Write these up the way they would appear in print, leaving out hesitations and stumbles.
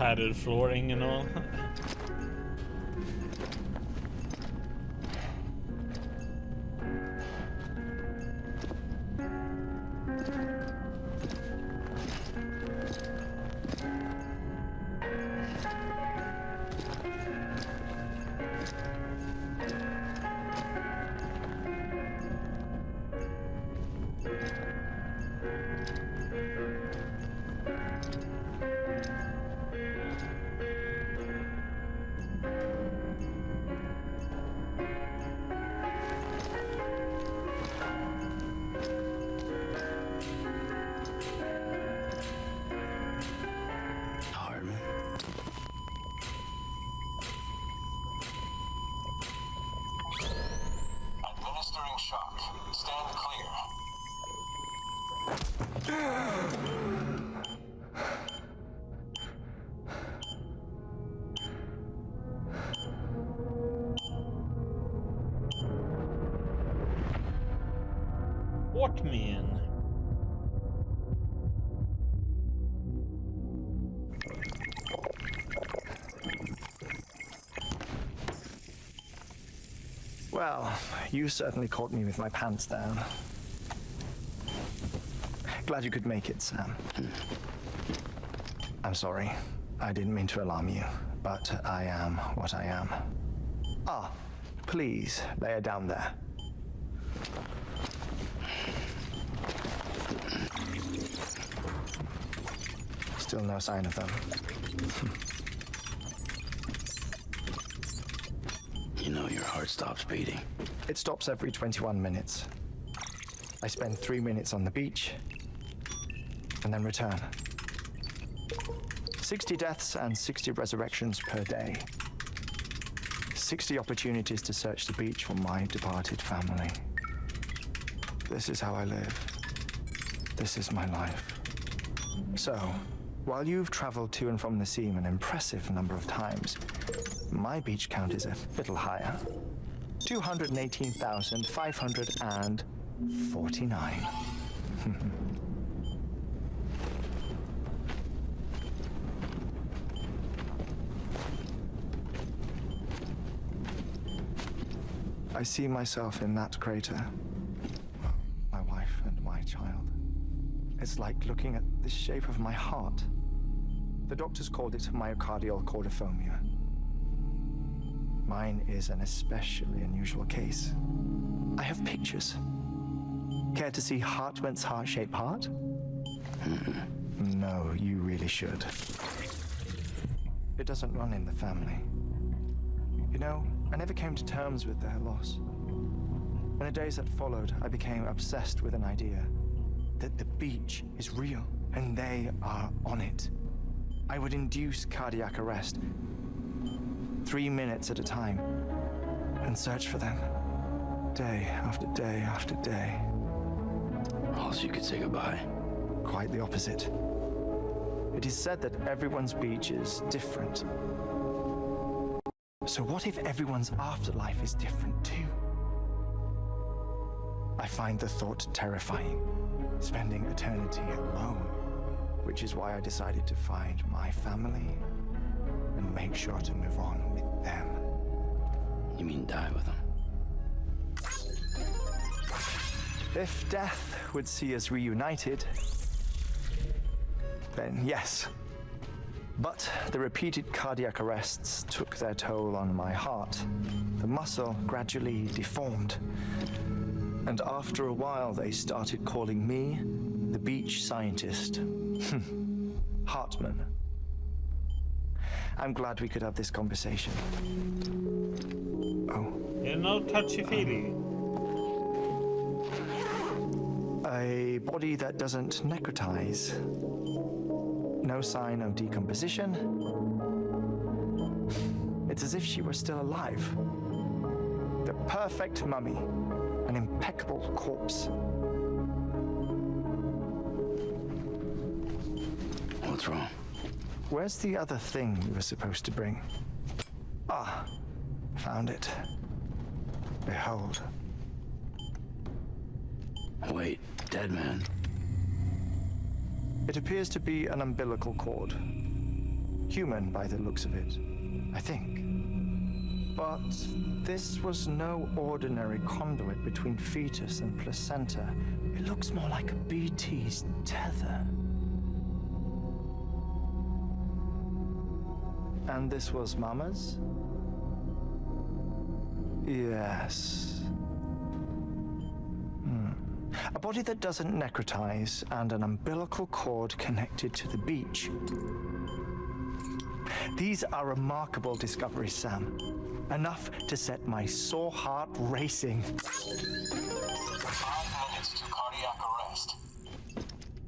padded flooring and all. Heartman. Administering shock. Stand clear. What man? Well, you certainly caught me with my pants down. Glad you could make it, Sam. I'm sorry. I didn't mean to alarm you, but I am what I am. Ah, please, lay her down there. Still no sign of them. You know your heart stops beating. It stops every 21 minutes. I spend 3 minutes on the beach, and then return. 60 deaths and 60 resurrections per day. 60 opportunities to search the beach for my departed family. This is how I live. This is my life. So, while you've traveled to and from the seam an impressive number of times, my beach count is a little higher. 218,549. I see myself in that crater. My wife and my child. It's like looking at the shape of my heart. The doctors called it myocardial cordiformia. Mine is an especially unusual case. I have pictures. Care to see Heartman's heart-shaped heart? No, you really should. It doesn't run in the family. You know, I never came to terms with their loss. In the days that followed, I became obsessed with an idea that the beach is real and they are on it. I would induce cardiac arrest 3 minutes at a time and search for them day after day after day. All so you could say goodbye. Quite the opposite. It is said that everyone's beach is different. So what if everyone's afterlife is different too? I find the thought terrifying, spending eternity alone, which is why I decided to find my family and make sure to move on with them. You mean die with them? If death would see us reunited, then yes. But the repeated cardiac arrests took their toll on my heart. The muscle gradually deformed. And after a while, they started calling me the beach scientist. Heartman. I'm glad we could have this conversation. Oh. You're no touchy-feely. A body that doesn't necrotize. No sign of decomposition. It's as if she were still alive. The perfect mummy. An impeccable corpse. What's wrong? Where's the other thing you were supposed to bring? Ah, found it. Behold. Wait, dead man. It appears to be an umbilical cord. Human by the looks of it, I think. But this was no ordinary conduit between fetus and placenta. It looks more like a BT's tether. And this was Mama's? Yes. A body that doesn't necrotize and an umbilical cord connected to the beach. These are remarkable discoveries, Sam. Enough to set my sore heart racing. 5 minutes to cardiac arrest.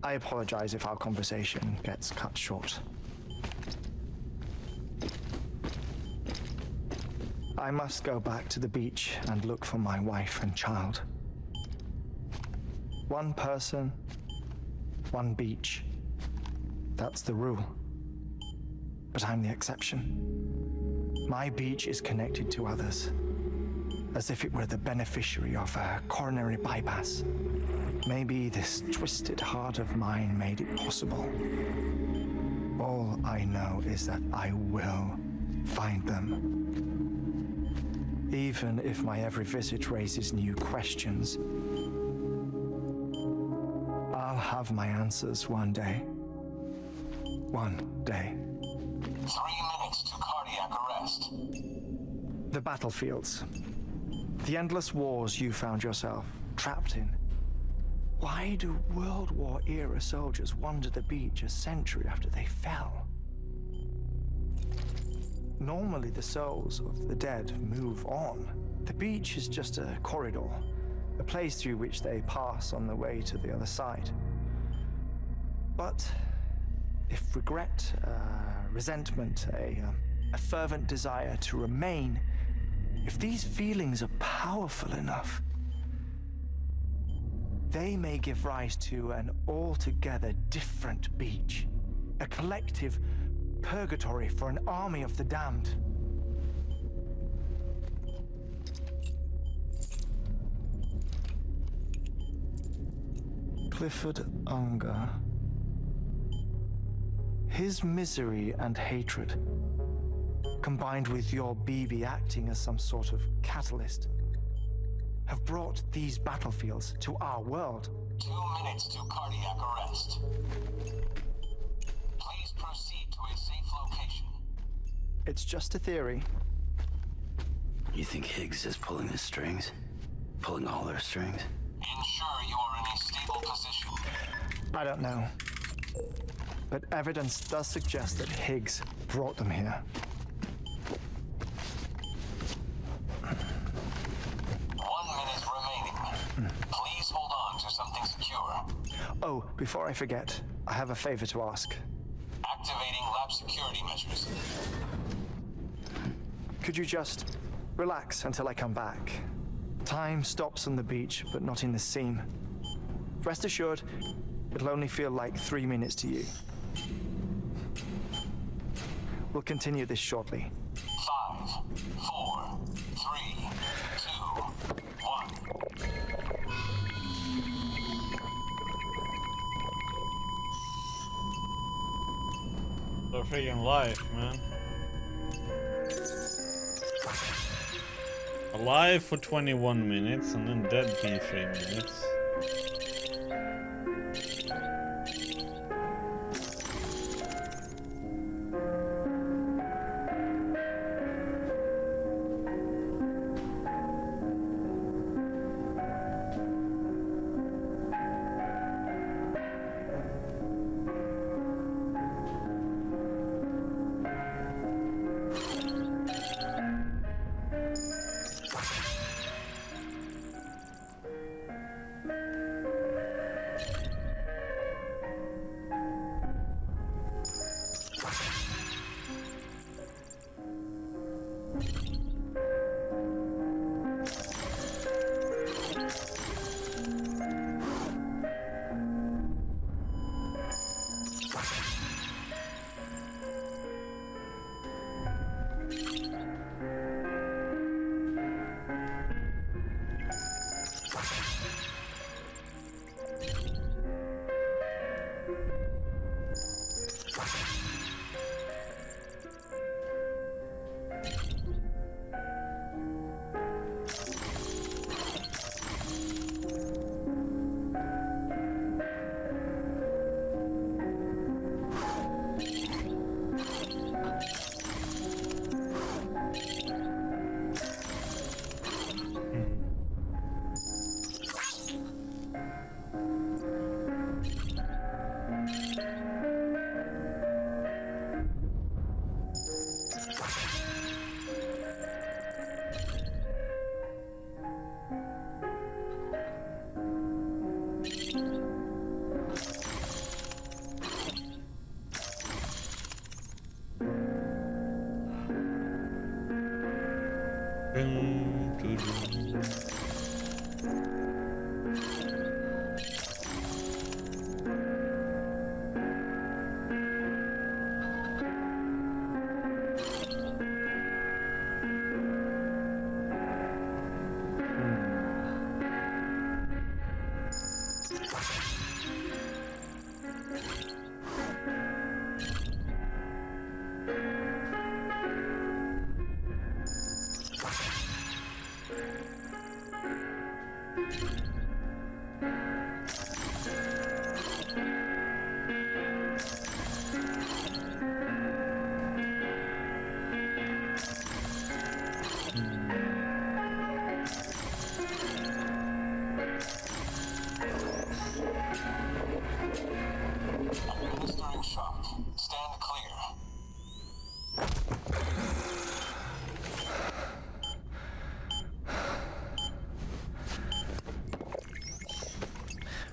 I apologize if our conversation gets cut short. I must go back to the beach and look for my wife and child. One person, one beach. That's the rule. But I'm the exception. My beach is connected to others, as if it were the beneficiary of a coronary bypass. Maybe this twisted heart of mine made it possible. All I know is that I will find them. Even if my every visit raises new questions, I'll have my answers one day. One day. 3 minutes to cardiac arrest. The battlefields. The endless wars you found yourself trapped in. Why do World War era soldiers wander the beach a century after they fell? Normally the souls of the dead move on. The beach is just a corridor, a place through which they pass on the way to the other side. But if regret, resentment, a fervent desire to remain, if these feelings are powerful enough, they may give rise to an altogether different beach, a collective purgatory for an army of the damned. Clifford Unger. His misery and hatred, combined with your BB acting as some sort of catalyst, have brought these battlefields to our world. 2 minutes to cardiac arrest. Please proceed to a safe location. It's just a theory. You think Higgs is pulling the strings? Pulling all their strings? Ensure you are in a stable position. I don't know. But evidence does suggest that Higgs brought them here. 1 minute remaining. Please hold on to something secure. Oh, before I forget, I have a favor to ask. Activating lab security measures. Could you just relax until I come back? Time stops on the beach, but not in the scene. Rest assured, it'll only feel like 3 minutes to you. We'll continue this shortly. 5, 4, 3, 2, 1. They're freaking live, man. Alive for 21 minutes and then dead for 3 minutes. Dun, dun, dun. Administering shock. Stand clear.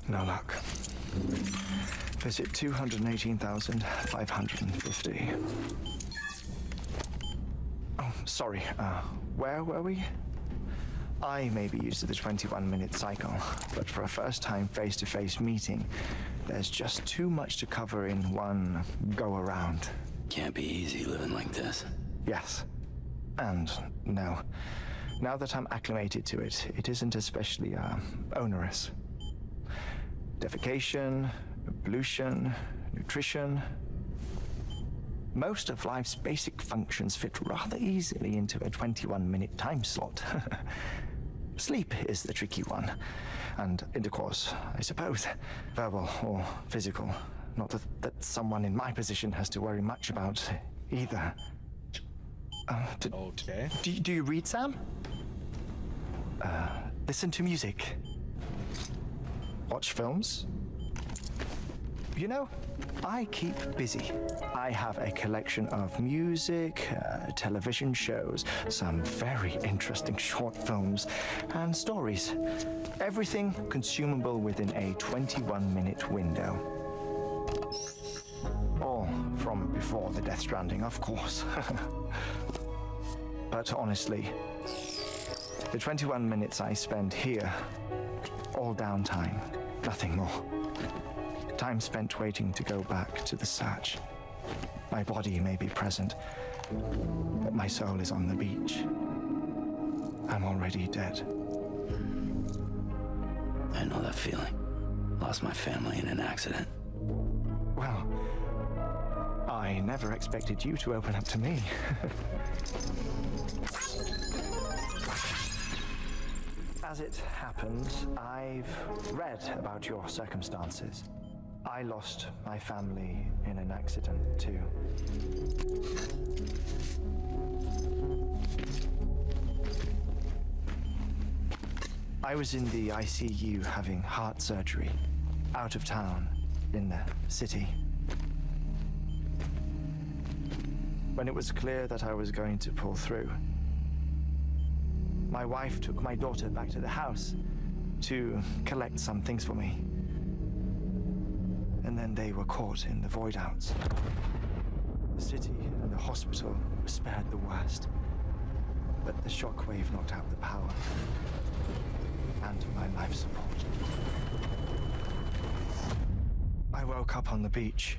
No luck. Visit 218,550. Oh, sorry. Where were we? I may be used to the 21-minute cycle, but for a first-time face-to-face meeting, there's just too much to cover in one go-around. Can't be easy living like this. Yes. And no. Now that I'm acclimated to it, it isn't especially onerous. Defecation, pollution, nutrition. Most of life's basic functions fit rather easily into a 21-minute time slot. Sleep is the tricky one. And intercourse, I suppose. Verbal or physical. Not that someone in my position has to worry much about either. Okay. Do you read, Sam? Listen to music. Watch films. You know, I keep busy. I have a collection of music, television shows, some very interesting short films, and stories. Everything consumable within a 21-minute window. All from before the Death Stranding, of course. But honestly, the 21 minutes I spend here, all downtime, nothing more. Time spent waiting to go back to the search. My body may be present, but my soul is on the beach. I'm already dead. I know that feeling. Lost my family in an accident. Well, I never expected you to open up to me. As it happens, I've read about your circumstances. I lost my family in an accident, too. I was in the ICU having heart surgery, out of town, in the city. When it was clear that I was going to pull through, my wife took my daughter back to the house to collect some things for me. And then they were caught in the void outs. The city and the hospital were spared the worst, but the shockwave knocked out the power and my life support. I woke up on the beach.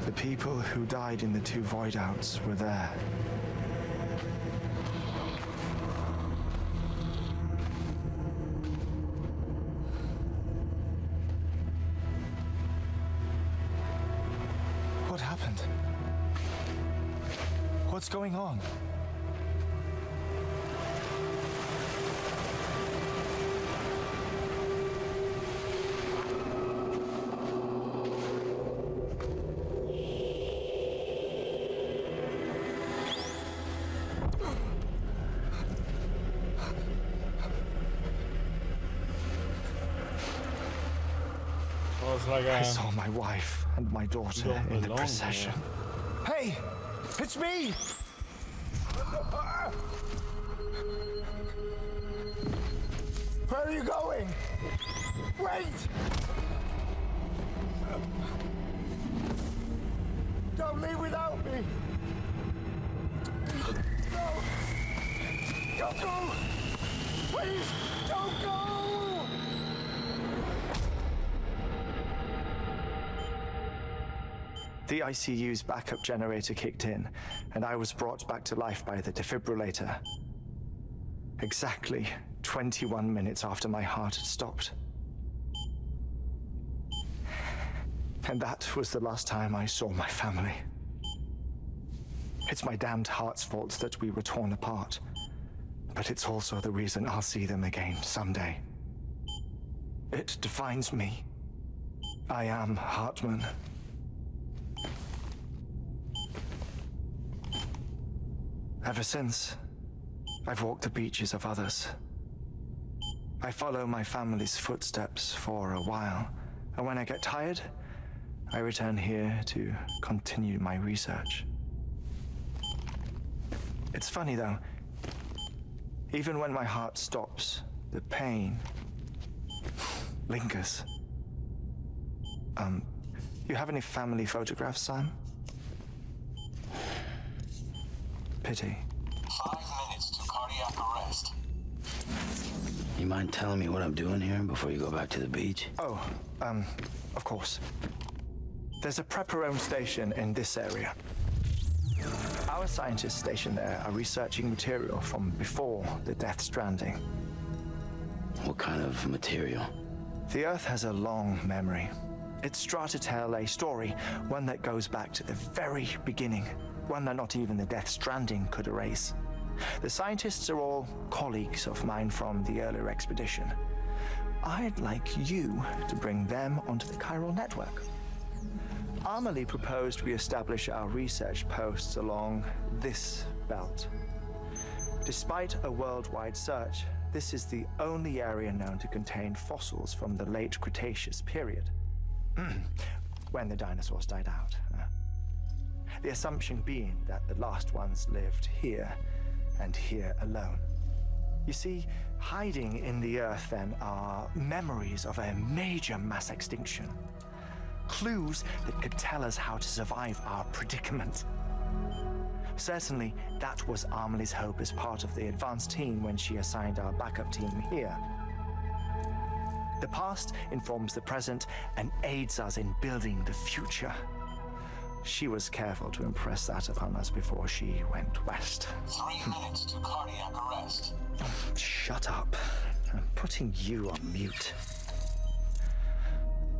The people who died in the two void outs were there. What happened? What's going on? Was like I saw my wife and my daughter don't in the belong procession. Hey! It's me! Where are you going? Wait! Don't leave without me! No! Don't go! Please, don't go! The ICU's backup generator kicked in, and I was brought back to life by the defibrillator. Exactly 21 minutes after my heart had stopped. And that was the last time I saw my family. It's my damned heart's fault that we were torn apart, but it's also the reason I'll see them again someday. It defines me. I am Heartman. Ever since, I've walked the beaches of others. I follow my family's footsteps for a while, and when I get tired, I return here to continue my research. It's funny though, even when my heart stops, the pain lingers. You have any family photographs, Sam? Pity. 5 minutes to cardiac arrest. You mind telling me what I'm doing here before you go back to the beach? Oh, of course. There's a Prepperone station in this area. Our scientists stationed there are researching material from before the Death Stranding. What kind of material? The Earth has a long memory. It's trying to tell a story, one that goes back to the very beginning, one that not even the Death Stranding could erase. The scientists are all colleagues of mine from the earlier expedition. I'd like you to bring them onto the chiral network. Amelie proposed we establish our research posts along this belt. Despite a worldwide search, this is the only area known to contain fossils from the late Cretaceous period, when the dinosaurs died out. The assumption being that the last ones lived here and here alone. You see, hiding in the Earth then are memories of a major mass extinction. Clues that could tell us how to survive our predicament. Certainly, that was Amelie's hope as part of the advanced team when she assigned our backup team here. The past informs the present and aids us in building the future. She was careful to impress that upon us before she went west. 3 minutes to cardiac arrest. Shut up. I'm putting you on mute.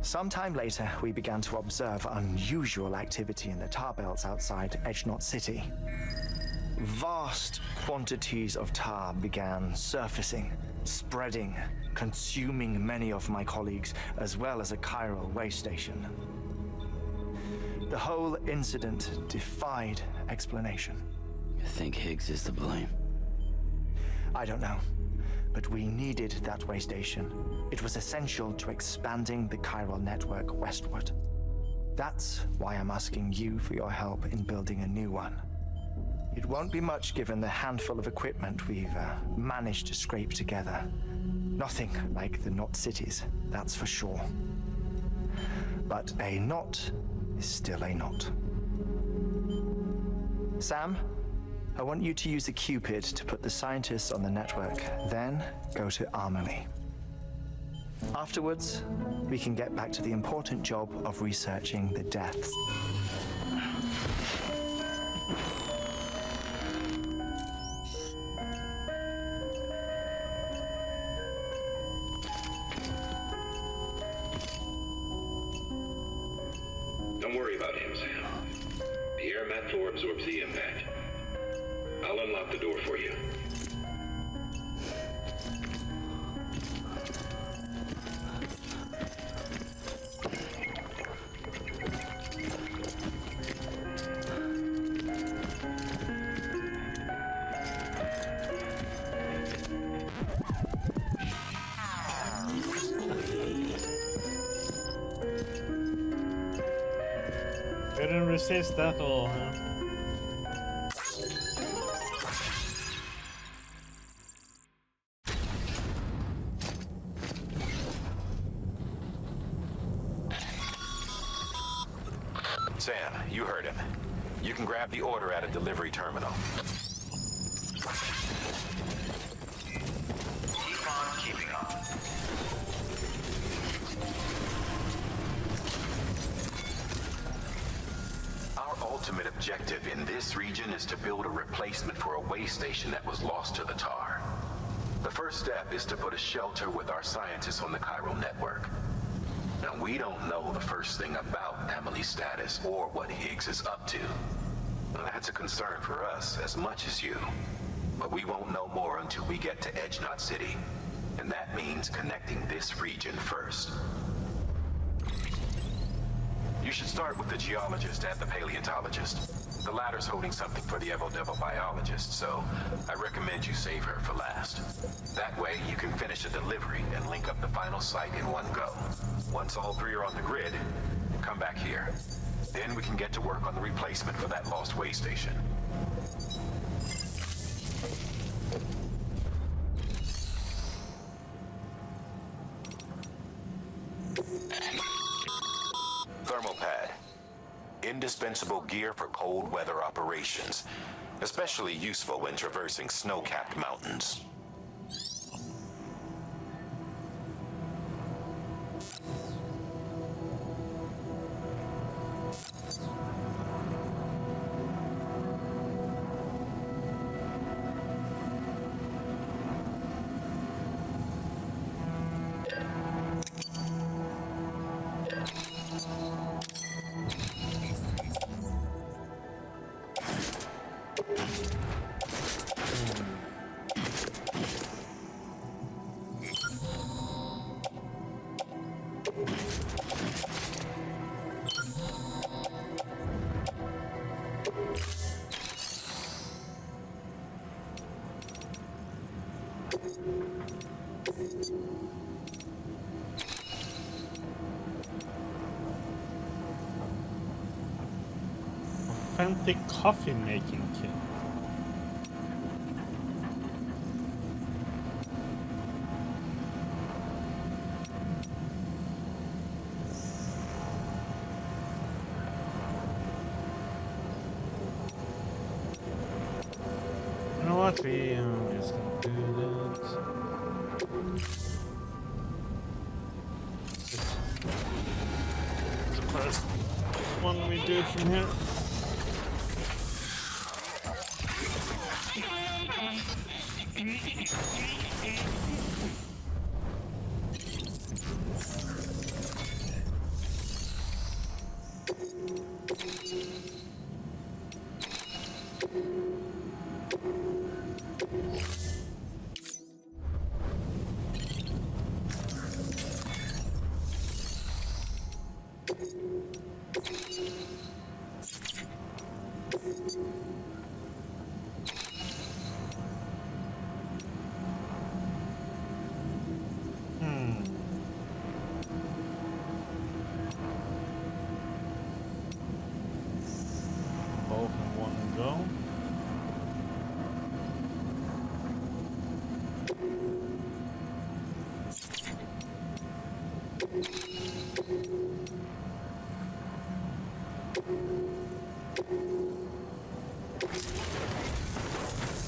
Sometime later, we began to observe unusual activity in the tar belts outside Edgenot City. Vast quantities of tar began surfacing, spreading, consuming many of my colleagues, as well as a chiral way station. The whole incident defied explanation. You think Higgs is to blame? I don't know, but we needed that way station. It was essential to expanding the chiral network westward. That's why I'm asking you for your help in building a new one. It won't be much given the handful of equipment we've managed to scrape together. Nothing like the knot cities, that's for sure. But a knot is still a knot. Sam, I want you to use the Cupid to put the scientists on the network, then go to Amelie. Afterwards, we can get back to the important job of researching the deaths. Don't worry about him, Sam. The air mat floor absorbs the impact. I'll unlock the door for you. Couldn't resist that all, huh? Sam, you heard him. You can grab the order at a delivery terminal. Keep on keeping on. Our ultimate objective in this region is to build a replacement for a way station that was lost to the tar. The first step is to put a shelter with our scientists on the chiral network. Now, we don't know the first thing about Emily's status or what Higgs is up to. Well, that's a concern for us as much as you. But we won't know more until we get to Edge Knot City. And that means connecting this region first. You should start with the geologist and the paleontologist. The latter's holding something for the Evo-Devo biologist, so I recommend you save her for last. That way, you can finish the delivery and link up the final site in one go. Once all three are on the grid, come back here. Then we can get to work on the replacement for that lost way station. Thermal pad. Indispensable gear for cold weather operations, especially useful when traversing snow-capped mountains. Authentic coffee making kit. You know what? We just gonna do that. The first one we do from here. Both in one go.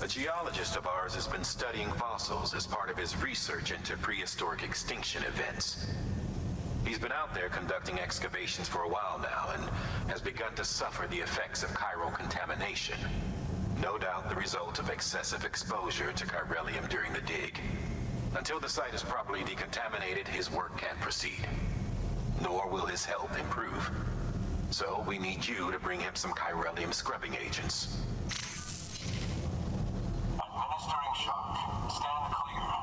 A geologist of ours has been studying fossils as part of his research into prehistoric extinction events. He's been out there conducting excavations for a while now and has begun to suffer the effects of chiral contamination. No doubt the result of excessive exposure to chiralium during the dig. Until the site is properly decontaminated, his work can't proceed. Nor will his health improve. So we need you to bring him some chiralium scrubbing agents. Administering shock. Stand clear.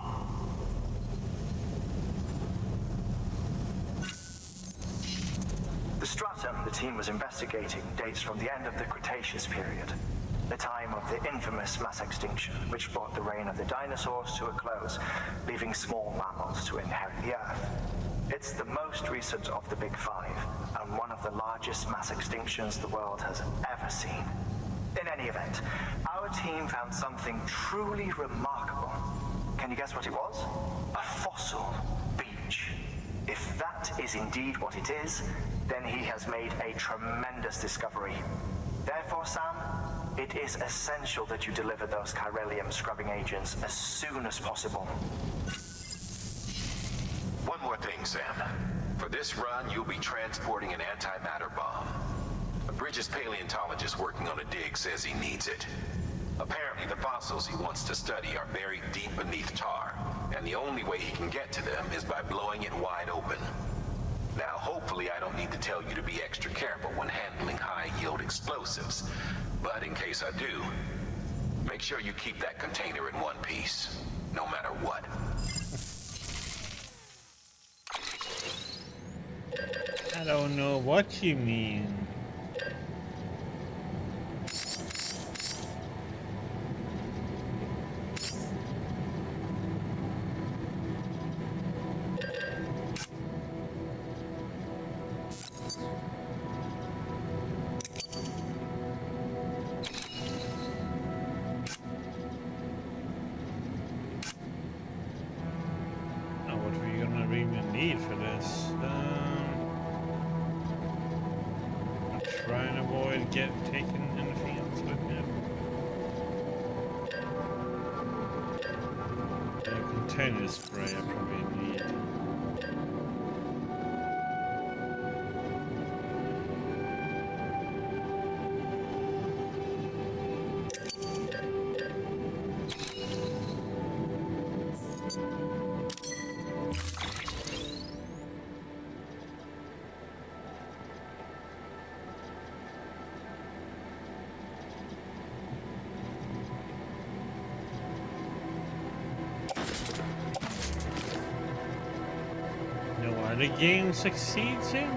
The stratum the team was investigating dates from the end of the Cretaceous period, the time of the infamous mass extinction, which brought the reign of the dinosaurs to a close, leaving small mammals to inherit the Earth. It's the most recent of the Big Five, and one of the largest mass extinctions the world has ever seen. In any event, our team found something truly remarkable. Can you guess what it was? A fossil beach. If that is indeed what it is, then he has made a tremendous discovery. Therefore, Sam, it is essential that you deliver those chiralium scrubbing agents as soon as possible. One more thing, Sam. For this run, you'll be transporting an antimatter bomb. A Bridges paleontologist working on a dig says he needs it. Apparently, the fossils he wants to study are buried deep beneath tar, and the only way he can get to them is by blowing it wide open. Now, hopefully I don't need to tell you to be extra careful when handling high-yield explosives, but in case I do, make sure you keep that container in one piece, no matter what. I don't know what you mean. Now, what are we gonna really need for this? Try and avoid taking anything else with me. The container spray I probably need. The game succeeds in?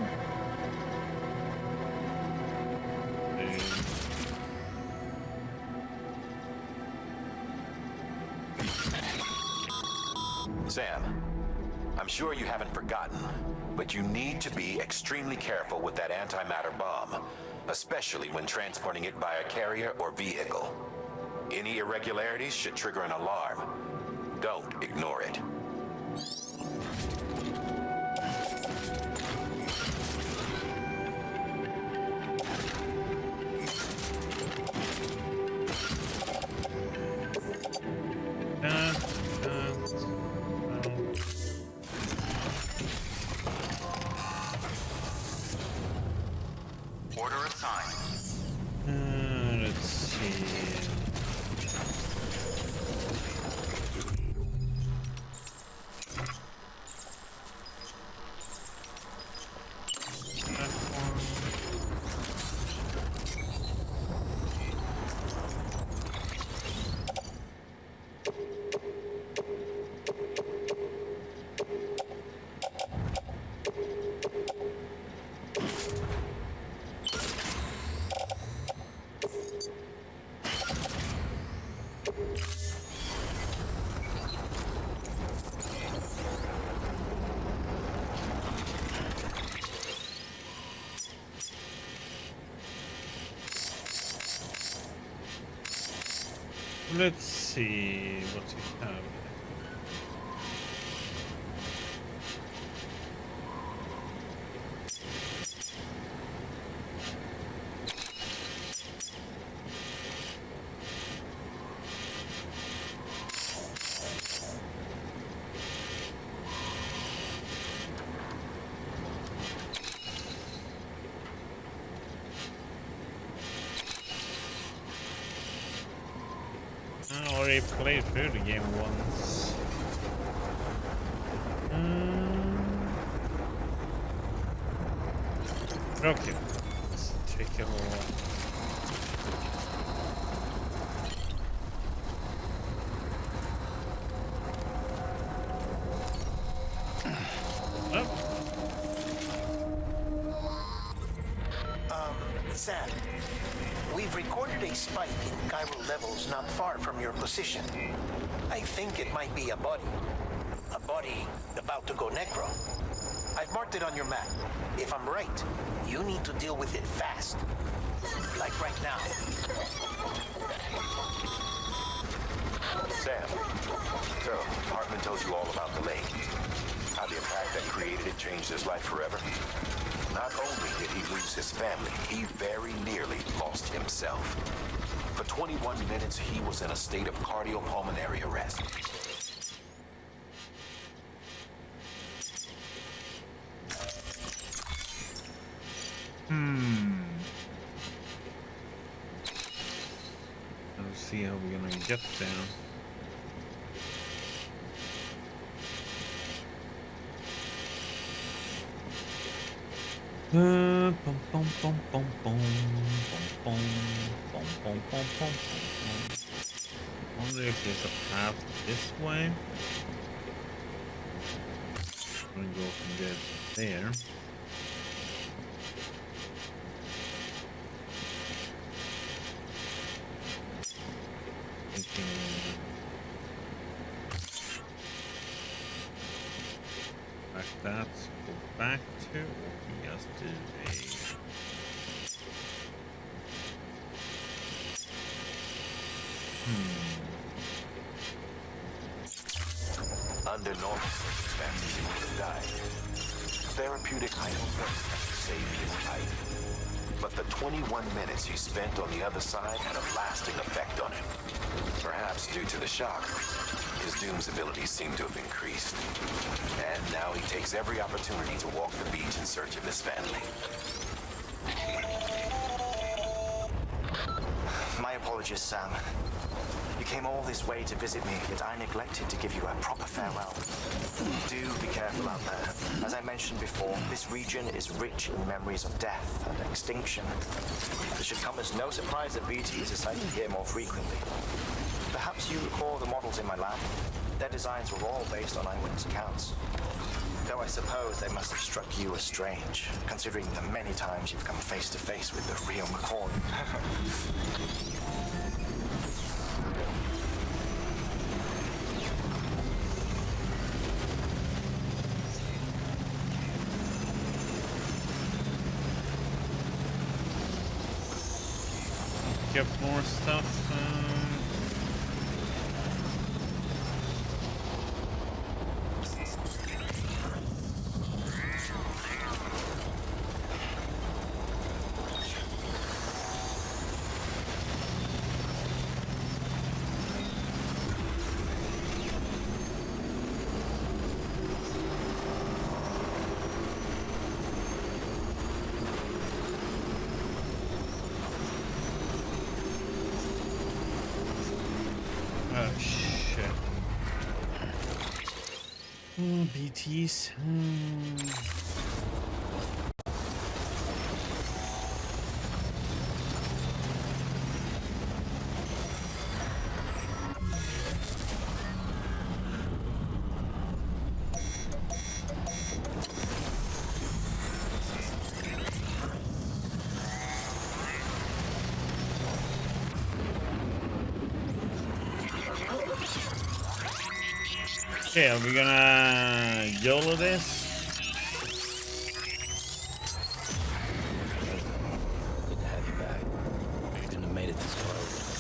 Sam, I'm sure you haven't forgotten, but you need to be extremely careful with that antimatter bomb, especially when transporting it by a carrier or vehicle. Any irregularities should trigger an alarm. Don't ignore it. Order assigned. Let's see. Let's see what we have. I already played through the game once. Okay, let's take a little. Sam, we've recorded a spike in chiral levels not far from your position. I think it might be a body. A body about to go necro. I've marked it on your map. If I'm right, you need to deal with it fast. Like right now. Sam, so Heartman told you all about the lake. How the attack that created it changed his life forever. Not only did he lose his family, he very nearly lost himself. For 21 minutes, he was in a state of cardiopulmonary arrest. Let's see how we're gonna get there. Pum pum pum pum pum pum pum pum pum pum pum. Wonder if there's a path this way. I'm gonna go from there to there. Like that, go back to, or we just do Under normal circumstances, he would have died. Therapeutic hypothermia saved his life. But the 21 minutes he spent on the other side had a lasting effect on him. Perhaps due to the shock, his Doom's abilities seem to have increased. And now he takes every opportunity to walk the beach in search of his family. My apologies, Sam. You came all this way to visit me, yet I neglected to give you a proper farewell. Do be careful out there. As I mentioned before, this region is rich in memories of death and extinction. It should come as no surprise that BT is sighted here more frequently. Perhaps you recall the models in my lab. Their designs were all based on eyewitness accounts. Though I suppose they must have struck you as strange, considering the many times you've come face to face with the real McCall. get more stuff. Oh shit. Oh, BTs. Okay, are we gonna YOLO this? Good to have you back. You couldn't have made it this far without you.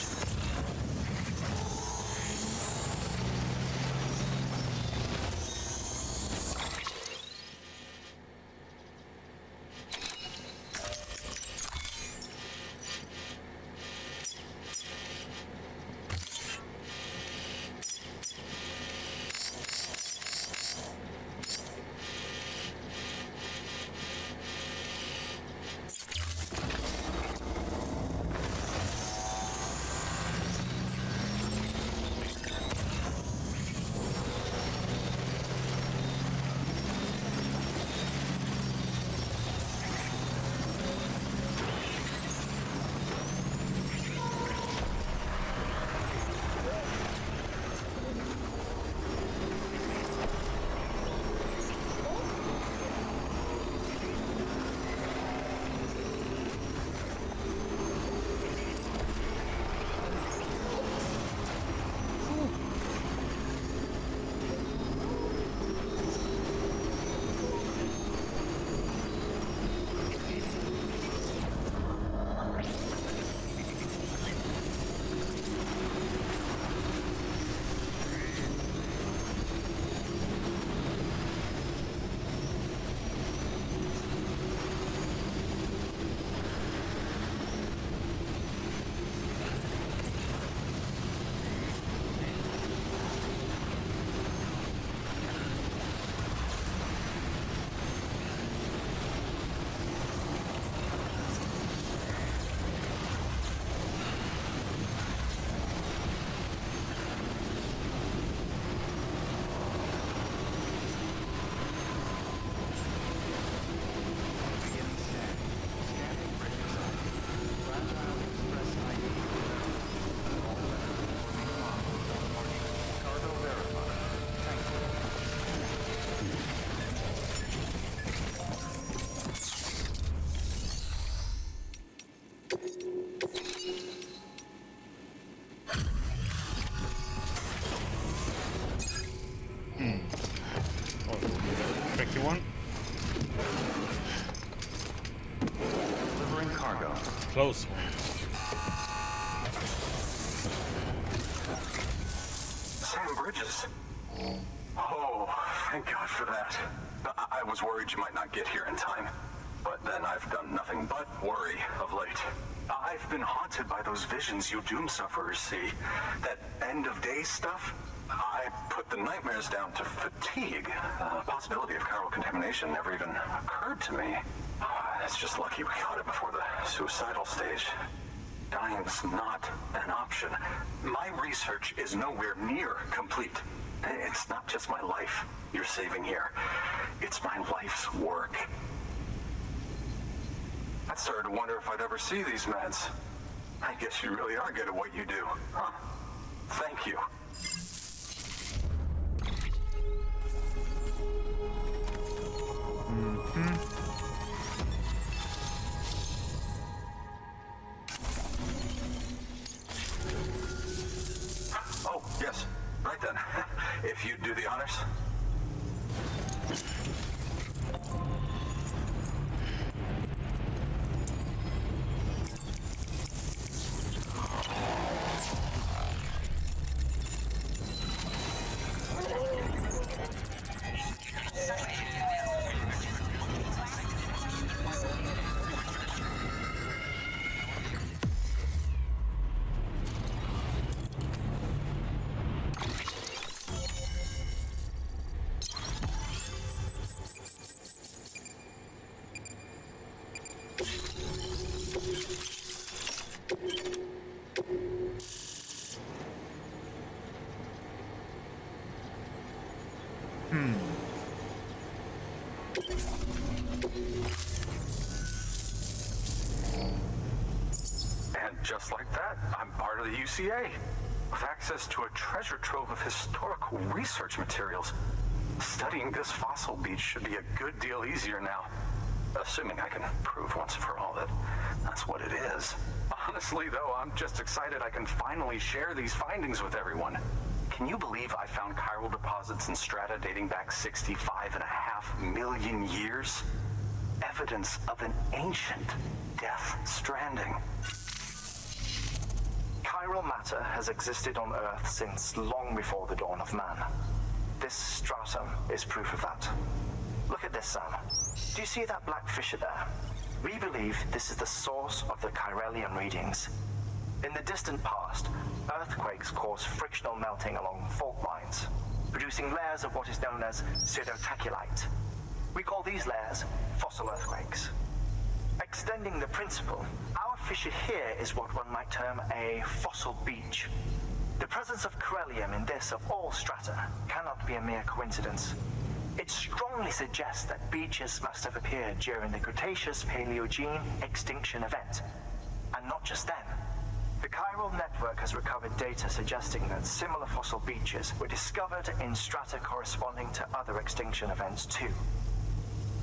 Anyone? Delivering cargo. Close one. Sam Bridges. Oh, thank God for that. I was worried you might not get here in time. But then I've done nothing but worry of late. I've been haunted by those visions you doom sufferers see. That end of days stuff. I put the nightmares down to fatigue. The possibility of chiral contamination never even occurred to me. It's just lucky we caught it before the suicidal stage. Dying's not an option. My research is nowhere near complete. It's not just my life you're saving here. It's my life's work. I started to wonder if I'd ever see these meds. I guess you really are good at what you do, huh? Thank you. Oh, yes. Right then. If you'd do the honors. And just like that, I'm part of the UCA, with access to a treasure trove of historical research materials. Studying this fossil beach should be a good deal easier now, assuming I can prove once and for all that that's what it is. Honestly, though, I'm just excited I can finally share these findings with everyone. Can you believe I found chiral deposits in strata dating back 65.5 million years? Evidence of an ancient Death Stranding. Chiral matter has existed on Earth since long before the dawn of man. This stratum is proof of that. Look at this, Sam. Do you see that black fissure there? We believe this is the source of the Chiralian readings. In the distant past, earthquakes caused frictional melting along fault lines, producing layers of what is known as pseudotachylite. We call these layers fossil earthquakes. Extending the principle, our fissure here is what one might term a fossil beach. The presence of chiralium in this of all strata cannot be a mere coincidence. It strongly suggests that beaches must have appeared during the Cretaceous-Paleogene extinction event. And not just then. The chiral network has recovered data suggesting that similar fossil beaches were discovered in strata corresponding to other extinction events too.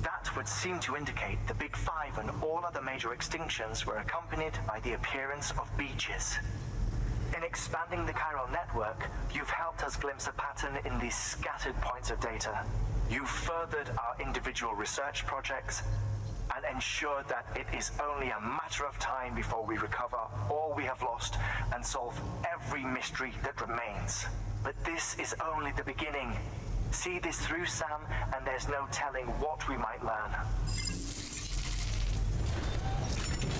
That would seem to indicate the Big Five and all other major extinctions were accompanied by the appearance of beaches. In expanding the chiral network, you've helped us glimpse a pattern in these scattered points of data. You've furthered our individual research projects and ensured that it is only a matter of time before we recover all we have lost and solve every mystery that remains. But this is only the beginning. See this through, Sam, and there's no telling what we might learn.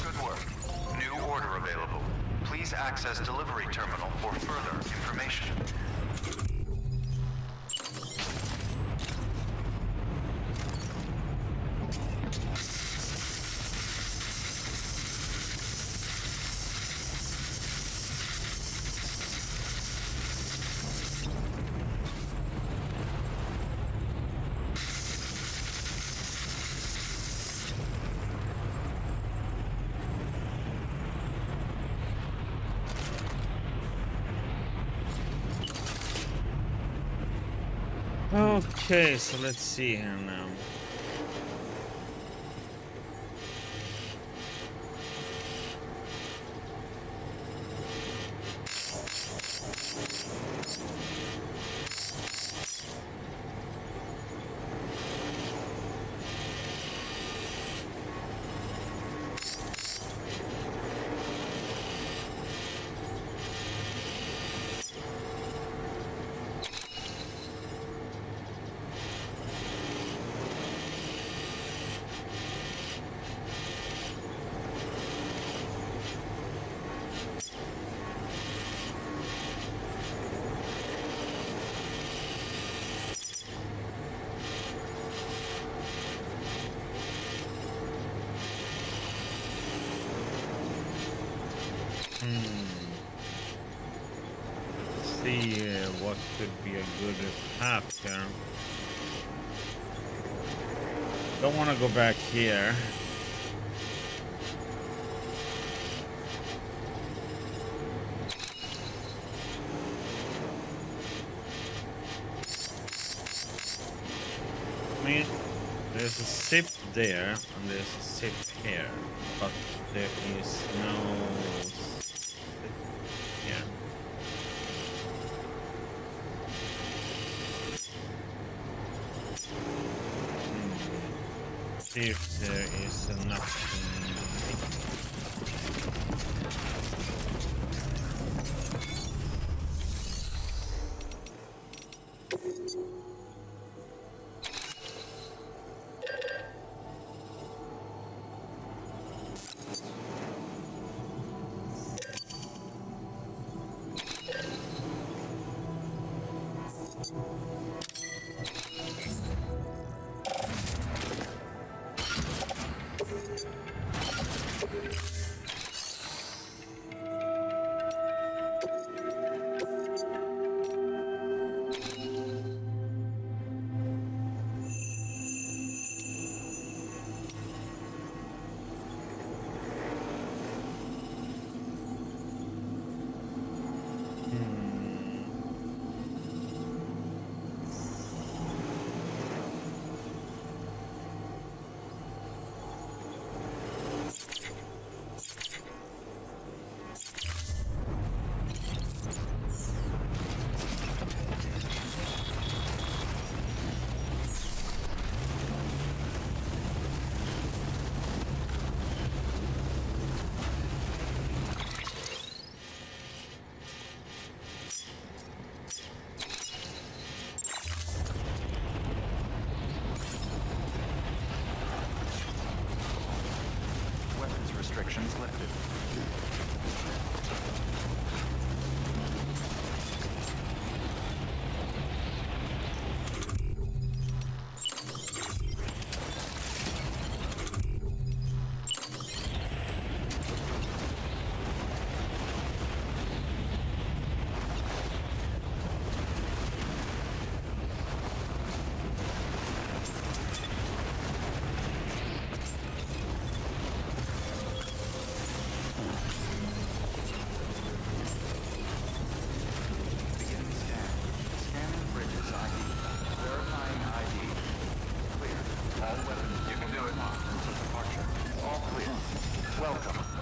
Good work. New order available. Please access delivery terminal for further information. Okay, so let's see here now. could be a good path here. Don't want to go back here. I mean, there's a zip there and there's a zip here, but there is no zip here. See if there is enough. Restrictions lifted.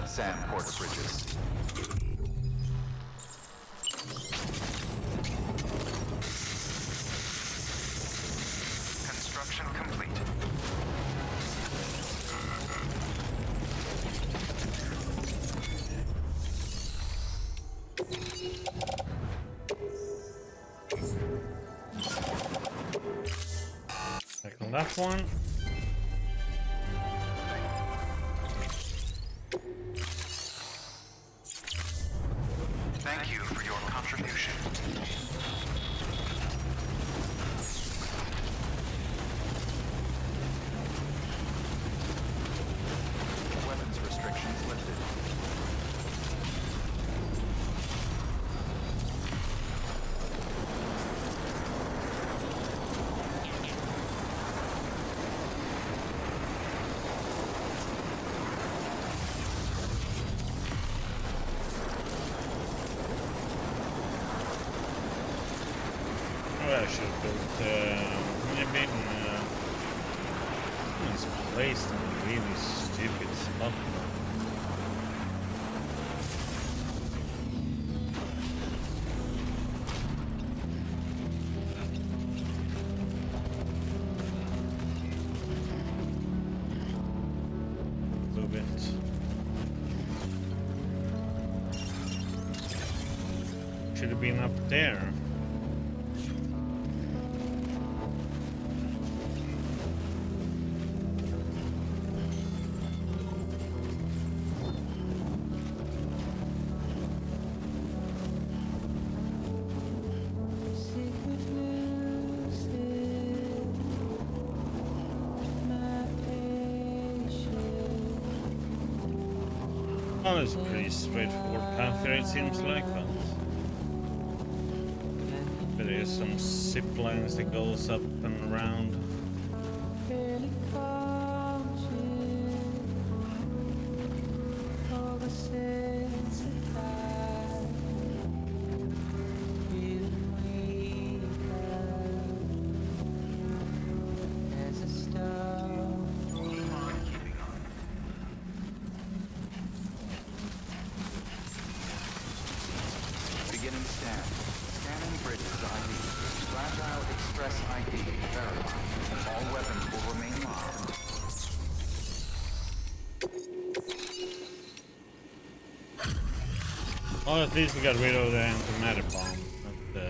Sam Porter Bridges. Construction complete. Check on that one. Thank you for your contribution. Weapons restrictions lifted. I should have built maybe it's placed in a really stupid spot. A little bit. Should have been up there. Oh, it's a pretty straightforward path here, it seems like, but better There's some zip lines that goes up and around. Beginning scan. Scanning bridges ID. Fragile Express ID verified. All weapons will remain locked. Well, at least we got rid of the antimatter bomb. That's the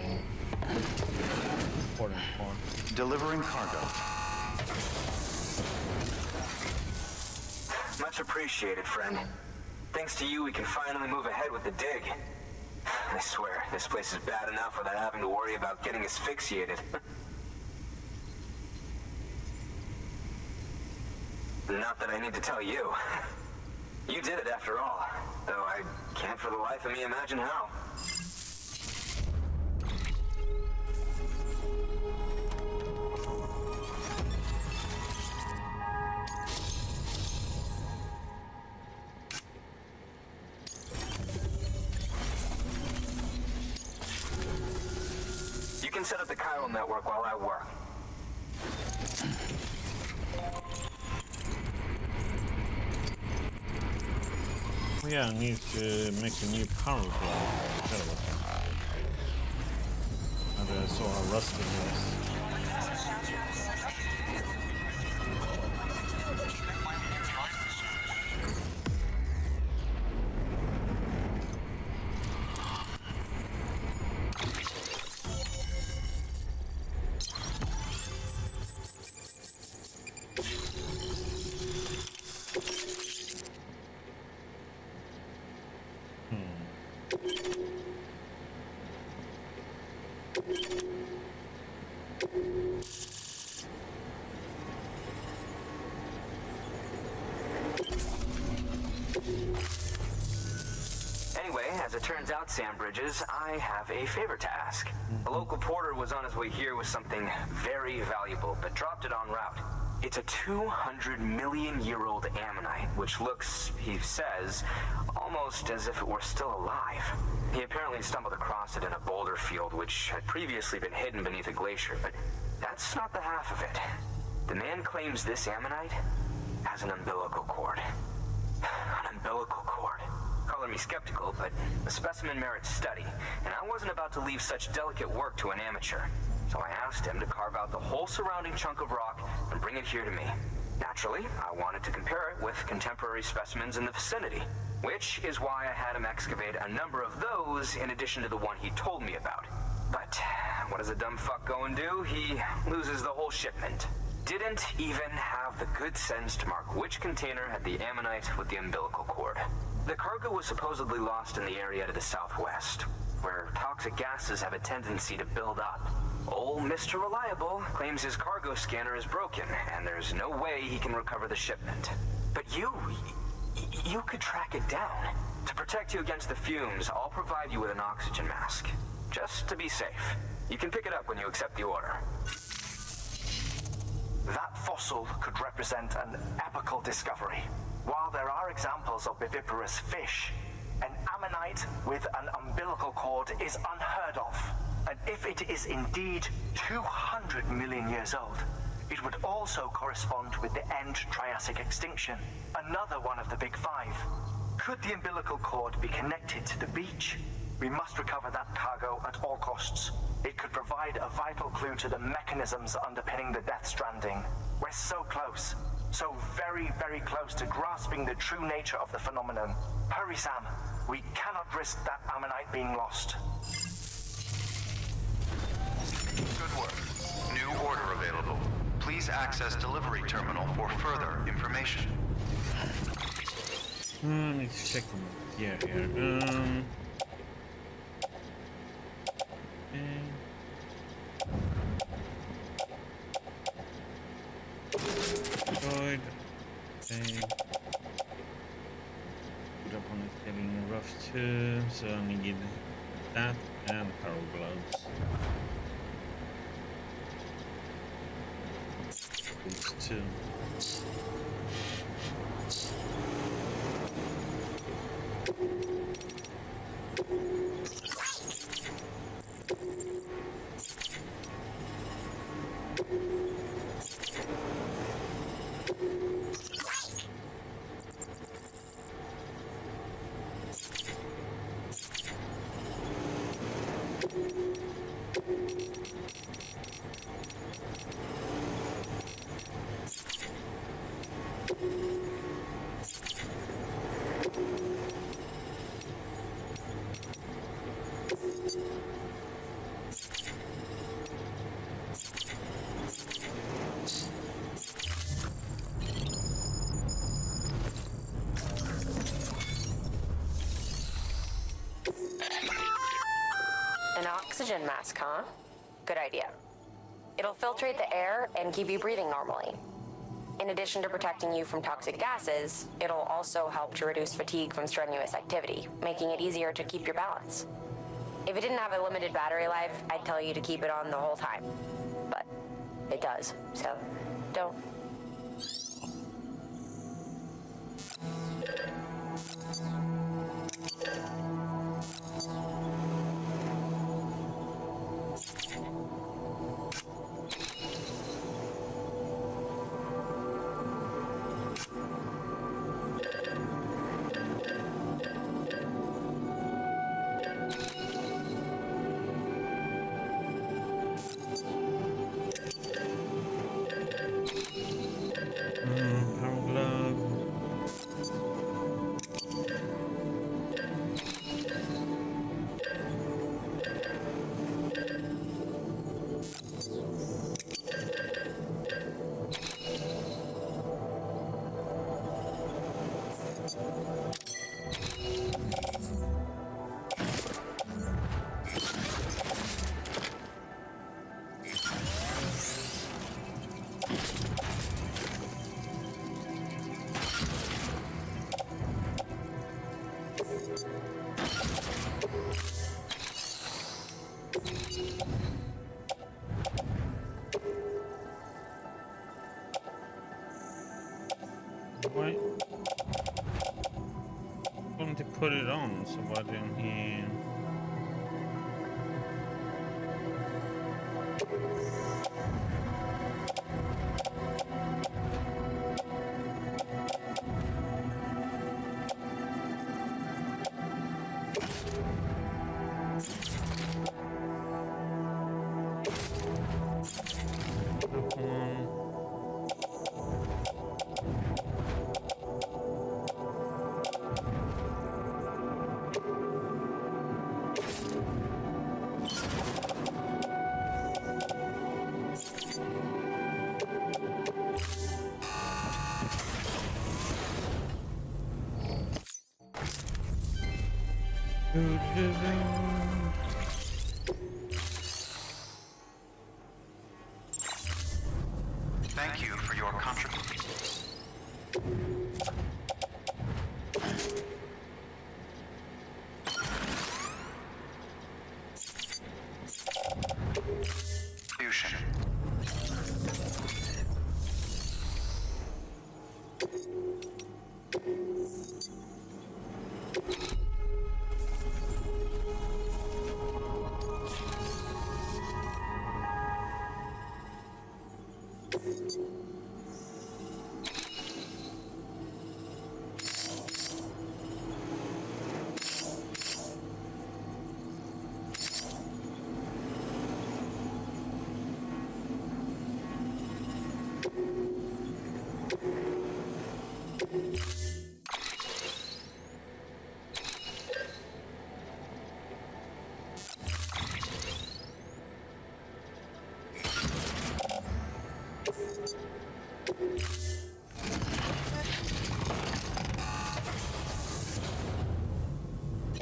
important part. Delivering cargo. Much appreciated, friend. Thanks to you, we can finally move ahead with the dig. I swear, this place is bad enough without having to worry about getting asphyxiated. Not that I need to tell you. You did it after all, though I can't for the life of me imagine how. You can set up the chiral network while I work. Yeah, I need to make a new power plant. I saw how rusty it was. Anyway, as it turns out, Sam Bridges, I have a favor to ask. A local porter was on his way here with something very valuable, but dropped it en route. It's a 200-million-year-old ammonite, which looks, he says, almost as if it were still alive. He apparently stumbled across it in a boulder field, which had previously been hidden beneath a glacier, but that's not the half of it. The man claims this ammonite has an umbilical cord. An umbilical cord. Color me skeptical, but the specimen merits study, and I wasn't about to leave such delicate work to an amateur. So I asked him to carve out the whole surrounding chunk of rock and bring it here to me. Naturally, I wanted to compare it with contemporary specimens in the vicinity, which is why I had him excavate a number of those in addition to the one he told me about. But what does a dumb fuck go and do? He loses the whole shipment. Didn't even have the good sense to mark which container had the ammonite with the umbilical cord. The cargo was supposedly lost in the area to the southwest, where toxic gases have a tendency to build up. Old Mr. Reliable claims his cargo scanner is broken, and there's no way he can recover the shipment. But you could track it down. To protect you against the fumes, I'll provide you with an oxygen mask. Just to be safe. You can pick it up when you accept the order. That fossil could represent an epochal discovery. While there are examples of viviparous fish, an ammonite with an umbilical cord is unheard of. And if it is indeed 200 million years old, it would also correspond with the end Triassic extinction, another one of the big five. Could the umbilical cord be connected to the beach? We must recover that cargo at all costs. It could provide a vital clue to the mechanisms underpinning the Death Stranding. We're so close. So very, very close to grasping the true nature of the phenomenon. Hurry, Sam. We cannot risk that ammonite being lost. Good work. New order available. Please access delivery terminal for further information. I need to check them here. Destroyed. That one is getting rough too, so I need that and power gloves. these two. An oxygen mask, huh? Good idea. It'll filtrate the air and keep you breathing normally. In addition to protecting you from toxic gases, it'll also help to reduce fatigue from strenuous activity, making it easier to keep your balance. If it didn't have a limited battery life, I'd tell you to keep it on the whole time. But it does, so don't. Power glove. Why couldn't he put it on? So why didn't he? Thank you for your contribution.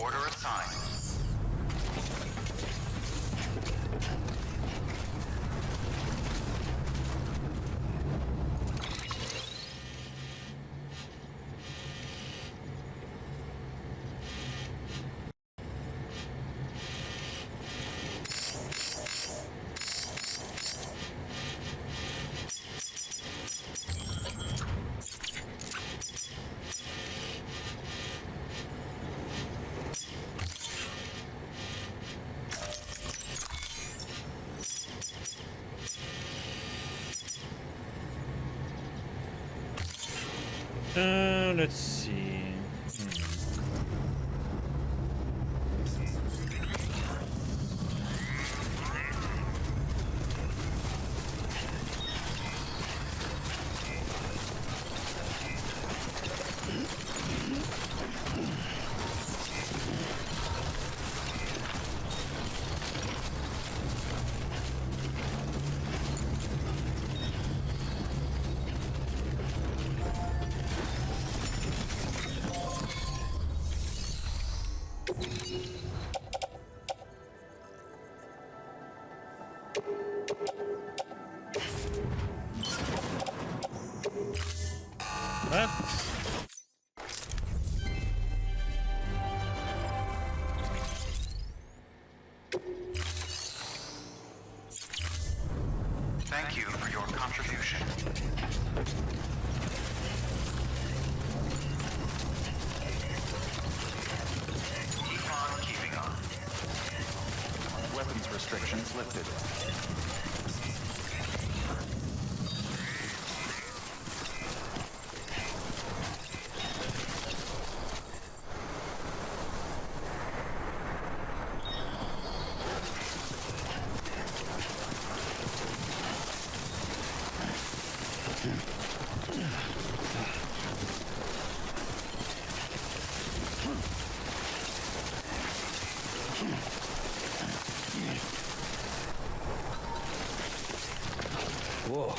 Order assigned. Let's see. What? Thank you for your contribution. Keep on keeping on. Weapons restrictions lifted. Whoa.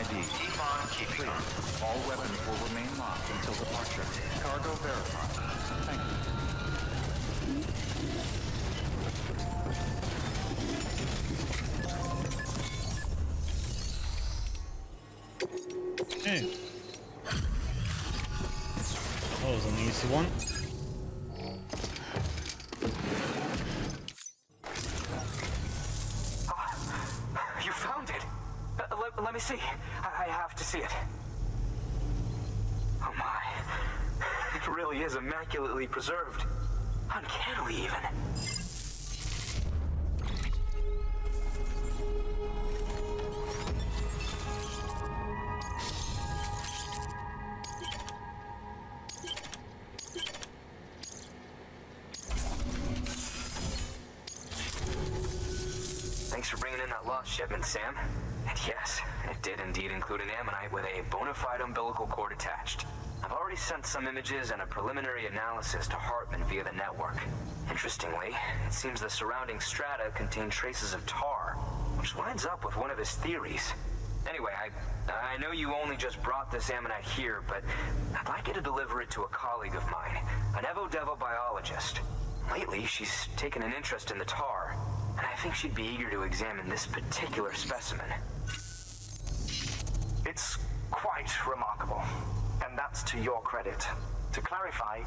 ID. Keep on keeping on. All weapons will remain locked until departure. Cargo verified. Thank you. Hey. Easy one. You found it. Let me see. I have to see it. Oh my. It really is immaculately preserved. Uncannily even. Thanks for bringing in that lost shipment, Sam. And yes, it did indeed include an ammonite with a bona fide umbilical cord attached. I've already sent some images and a preliminary analysis to Heartman via the network. Interestingly, it seems the surrounding strata contain traces of tar, which lines up with one of his theories. Anyway, I know you only just brought this ammonite here, but I'd like you to deliver it to a colleague of mine, an Evo-Devo biologist. Lately, she's taken an interest in the tar, and I think she'd be eager to examine this particular specimen. It's quite remarkable, and that's to your credit. To clarify,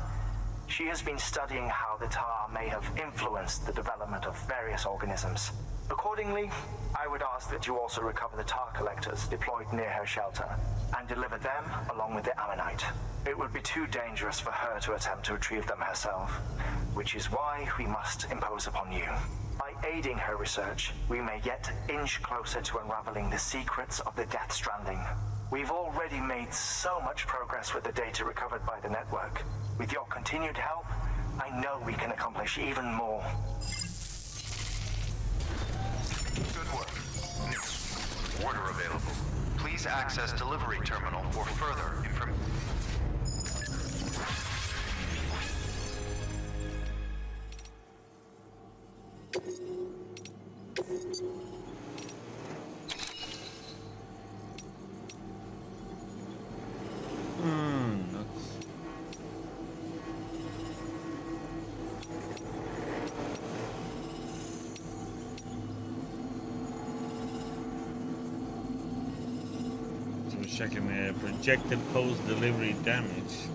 she has been studying how the tar may have influenced the development of various organisms. Accordingly, I would ask that you also recover the tar collectors deployed near her shelter and deliver them along with the ammonite. It would be too dangerous for her to attempt to retrieve them herself, which is why we must impose upon you. By aiding her research, we may yet inch closer to unraveling the secrets of the Death Stranding. We've already made so much progress with the data recovered by the network. With your continued help, I know we can accomplish even more. Good work. New order available. Please access delivery terminal for further information. Checking projected post-delivery damage.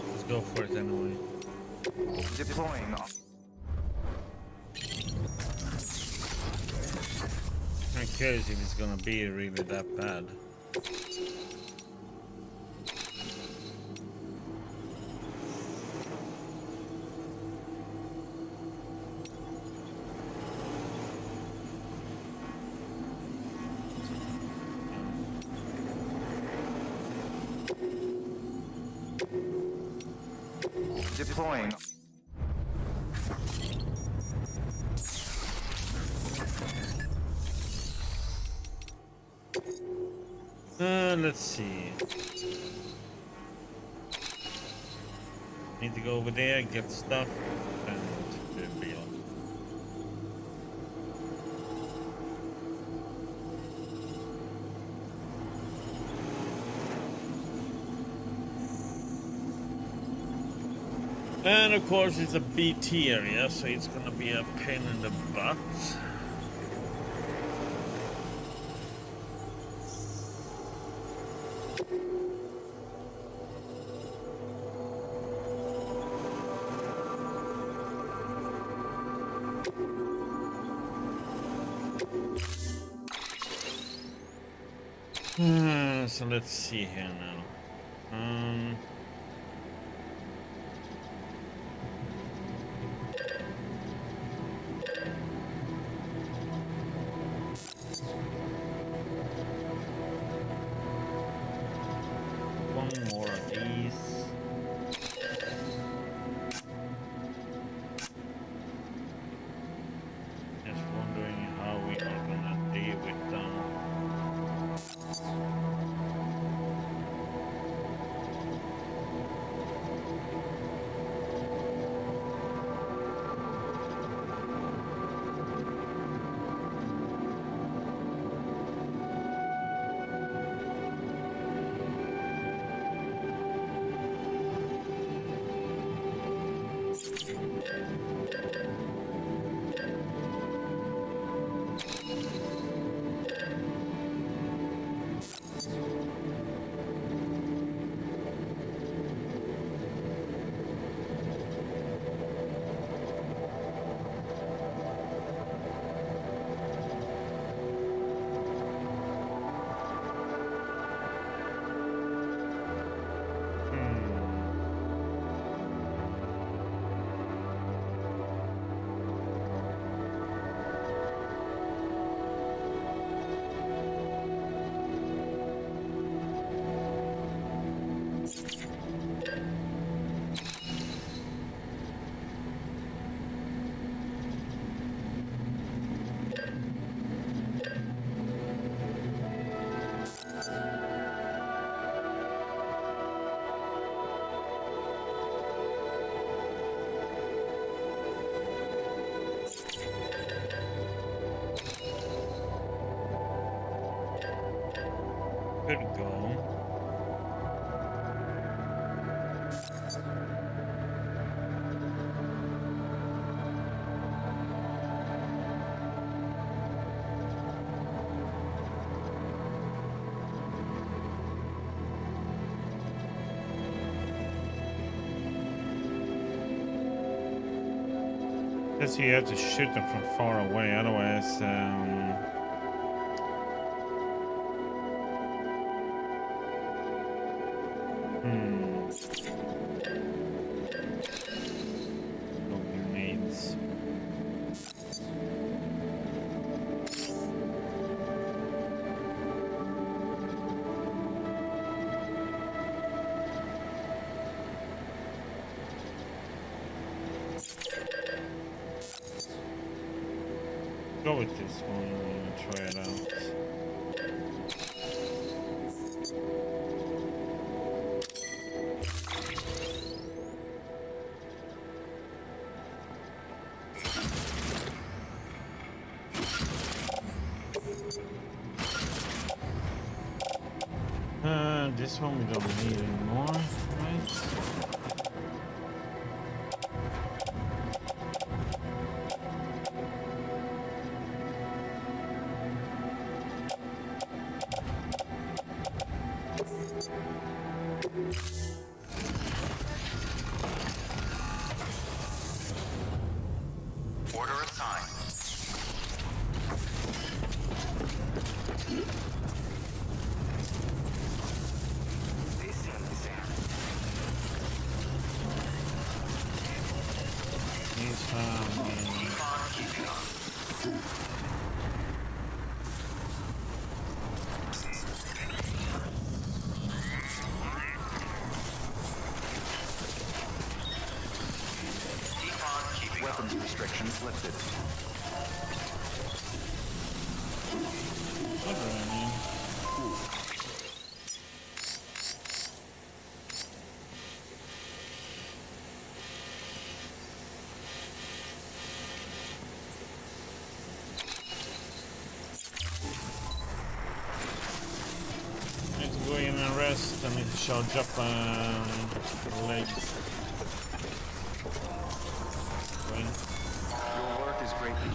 Let's go for it anyway. Deploying. I'm curious if it's gonna be really that bad. Deploying. Let's see. Need to go over there, get stuff, and reveal. And of course it's a BT area, so it's gonna be a pain in the butt. So let's see here now. One more of these. Just wondering how we are gonna deal with them. could go. Because you have to shoot them from far away, otherwise, no grenades. Go with this one and try it out. This one we don't need anymore, right? Order assigned. They seem to Sam. He's Keep on keeping on. Weapons restrictions lifted. I need to go in and rest. I need to charge up legs. Your work is greatly.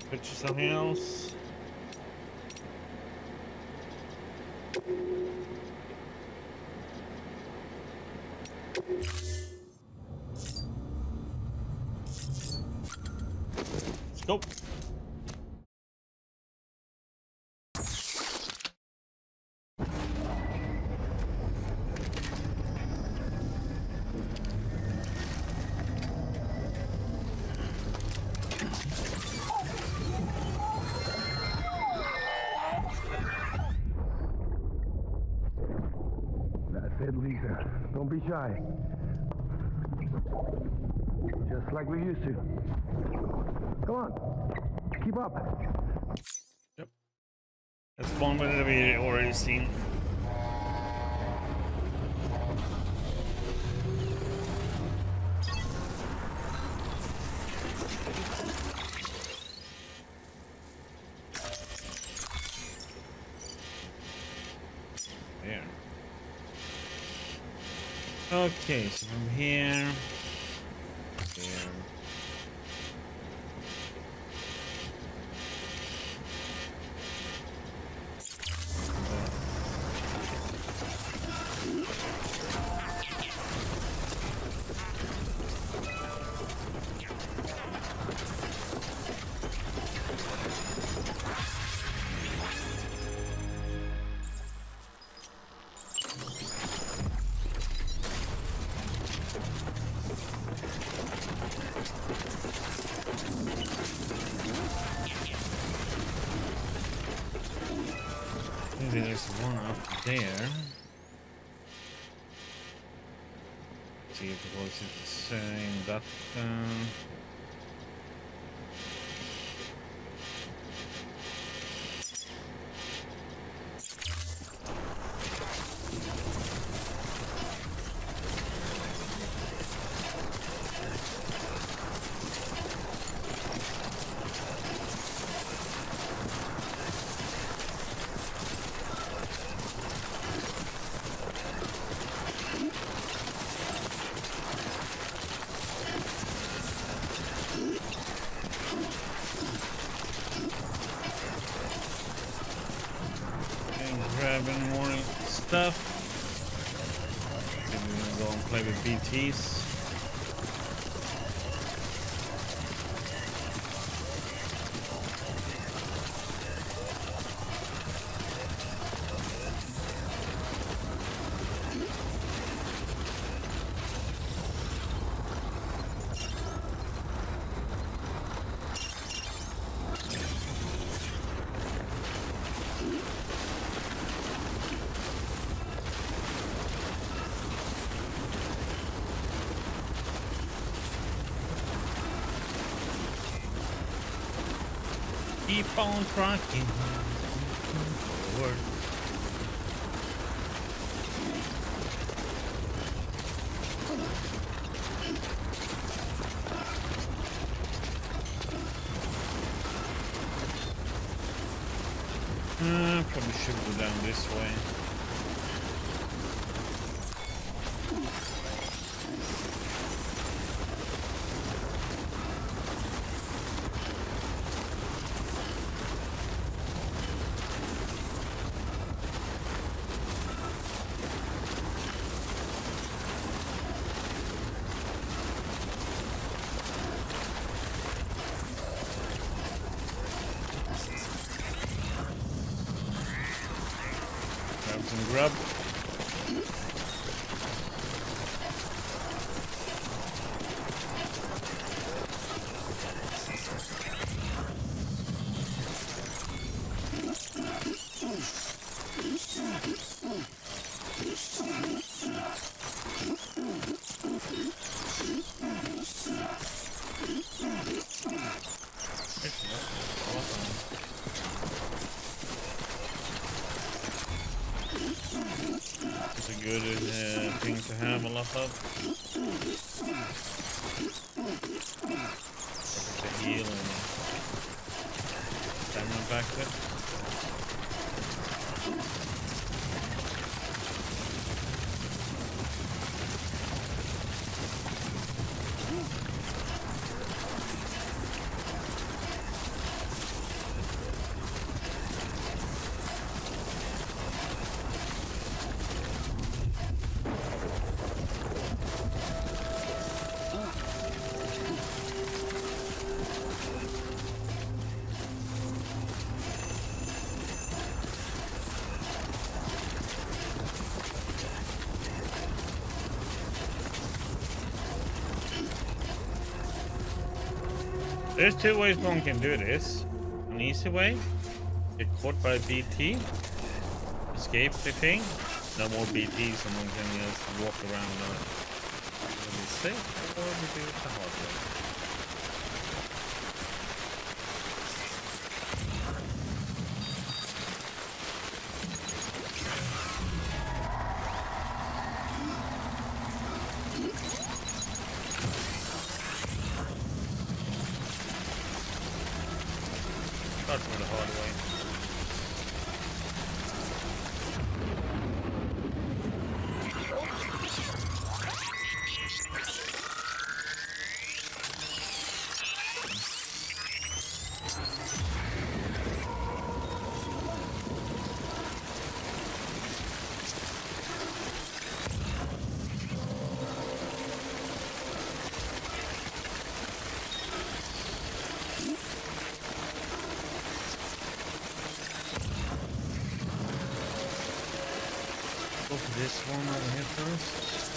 Picture something else. Let's go. Lisa, don't be shy. Just like we used to. Come on, Keep up. Yep. That's one that we already seen. There. Okay, so from here. There. There's one up there. See if it was the same that grabbing more stuff. Maybe we're gonna go and play with BTs. Keep on trucking forward. Probably should go down this way. Some grub. Good thing to have a lot of. To heal and stamina back there. There's two ways one can do this. An easy way, get caught by BT, escape the thing, no more BTs and one can just walk around and be safe, or we do it the hard way. starts with the hard way. Go for this one over here first.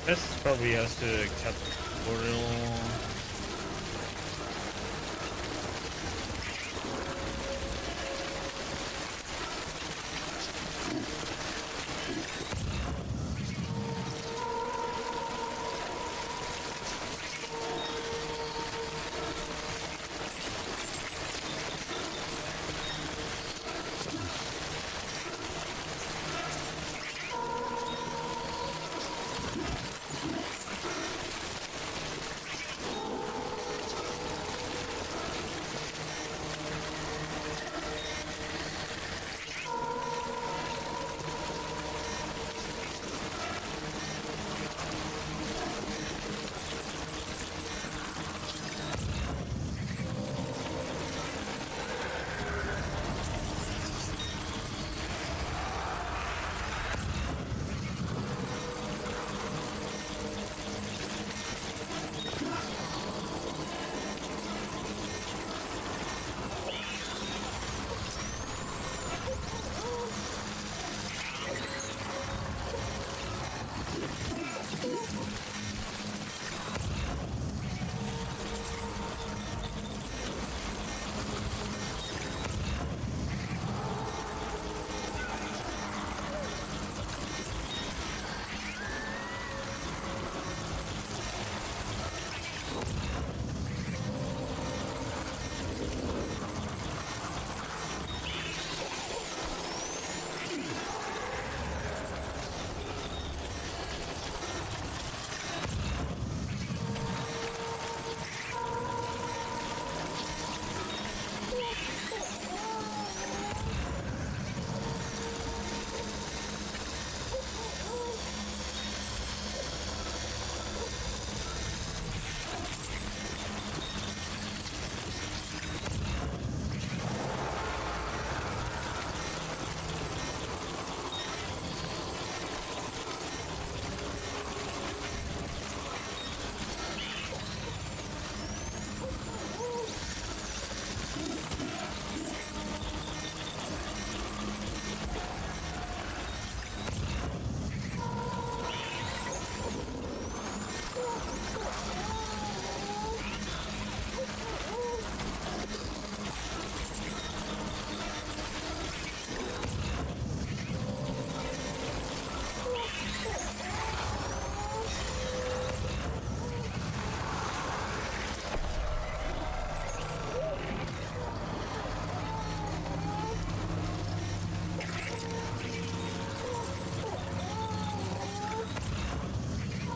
This probably has to cut portal.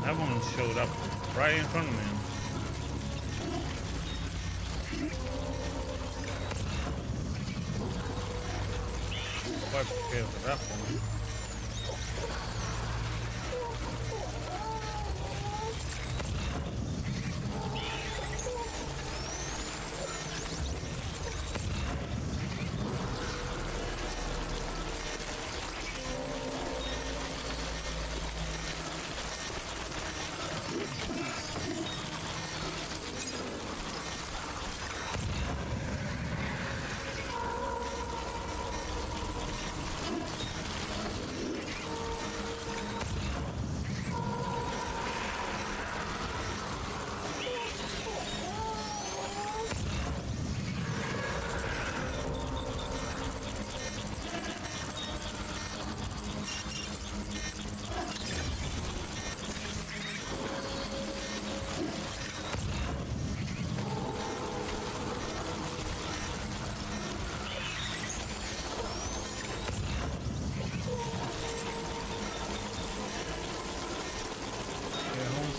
That one showed up right in front of me. Quite prepared for that one.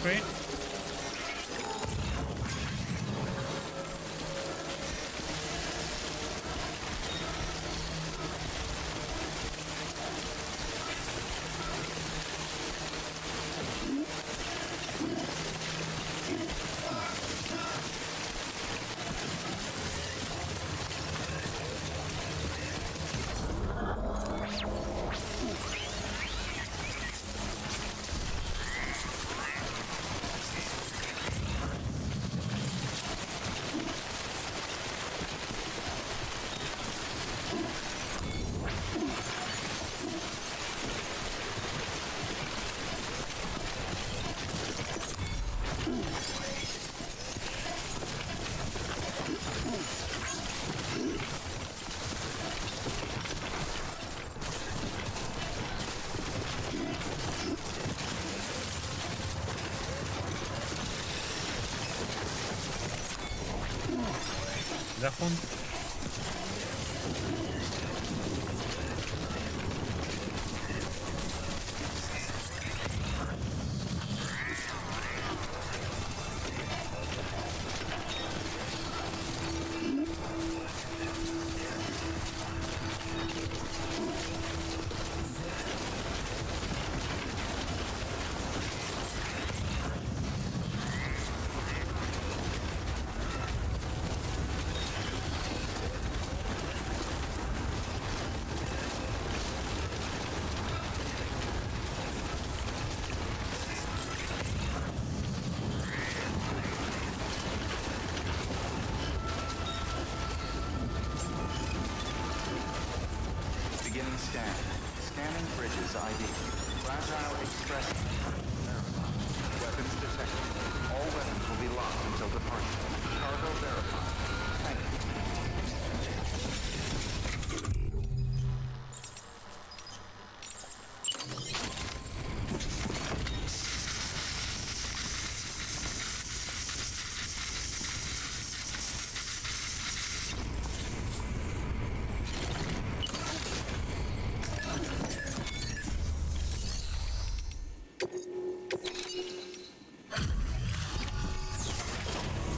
upgrade. That one? Beginning scan. Scanning bridges ID. Fragile express. Verified. Weapons detected. All weapons will be locked until departure. Cargo verified. Thank you.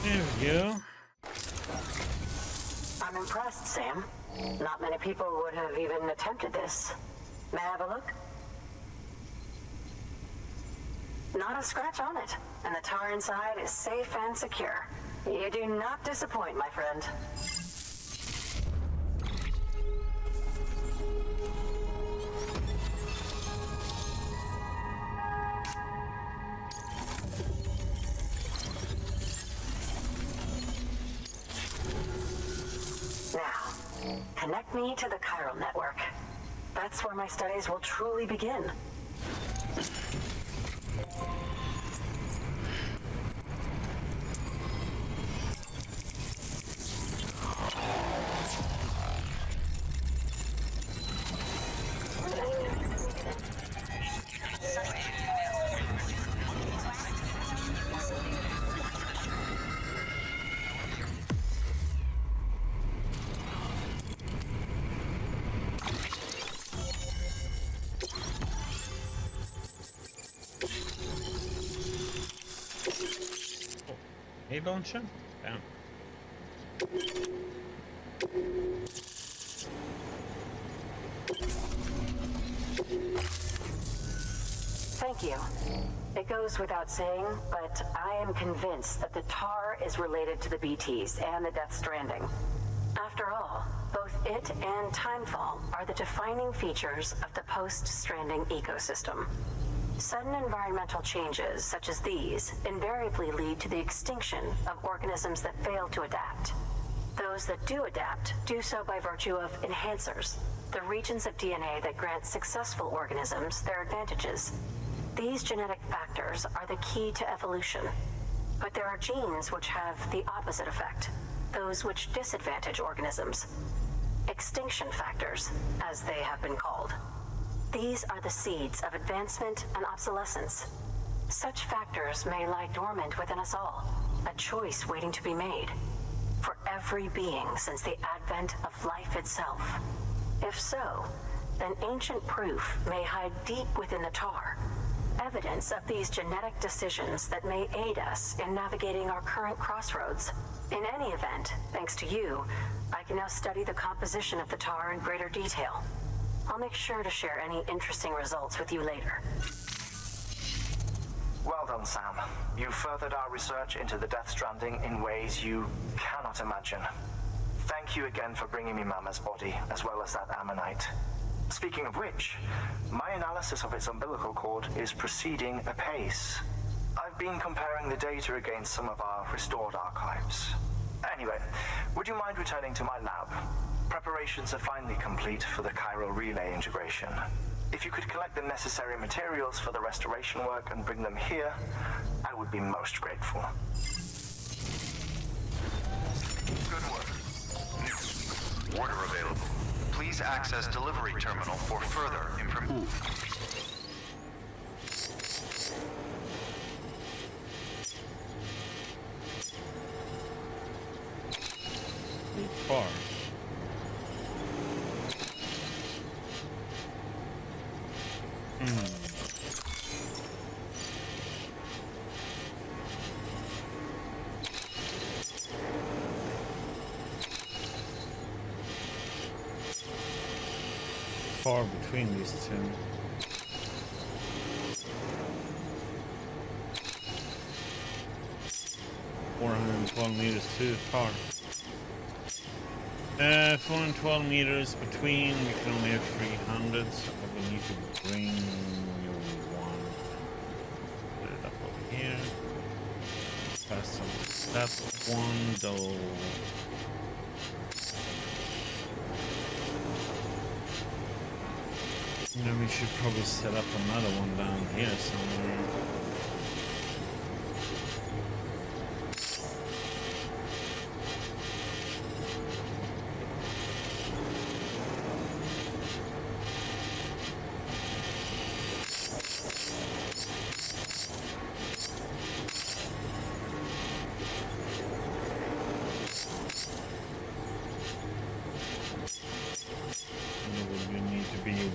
There we go. I'm impressed, Sam. Not many people would have even attempted this. May I have a look? Not a scratch on it, and the tar inside is safe and secure. You do not disappoint, my friend. Now, connect me to the chiral network. That's where my studies will truly begin. Hey, launcher? Down. Thank you. It goes without saying, but I am convinced that the tar is related to the BTs and the Death Stranding. After all, both it and Timefall are the defining features of the post-Stranding ecosystem. Sudden environmental changes such as these invariably lead to the extinction of organisms that fail to adapt. Those that do adapt do so by virtue of enhancers, the regions of DNA that grant successful organisms their advantages. These genetic factors are the key to evolution. But there are genes which have the opposite effect, those which disadvantage organisms. Extinction factors, as they have been called. These are the seeds of advancement and obsolescence. Such factors may lie dormant within us all, a choice waiting to be made. For every being since the advent of life itself. If so, then ancient proof may hide deep within the tar, evidence of these genetic decisions that may aid us in navigating our current crossroads. In any event, thanks to you, I can now study the composition of the tar in greater detail. I'll make sure to share any interesting results with you later. Well done, Sam. You furthered our research into the Death Stranding in ways you cannot imagine. Thank you again for bringing me Mama's body, as well as that ammonite. Speaking of which, my analysis of its umbilical cord is proceeding apace. I've been comparing the data against some of our restored archives. Anyway, would you mind returning to my lab? Preparations are finally complete for the chiral relay integration. If you could collect the necessary materials for the restoration work and bring them here, I would be most grateful. Good work. New order available. Please access delivery terminal for further information. Far. Far between these two. $412 too far. 412 meters between. We can only have 300, so we need to bring one. Put it up over here. Pass on that one, though. And then we should probably set up another one down here somewhere.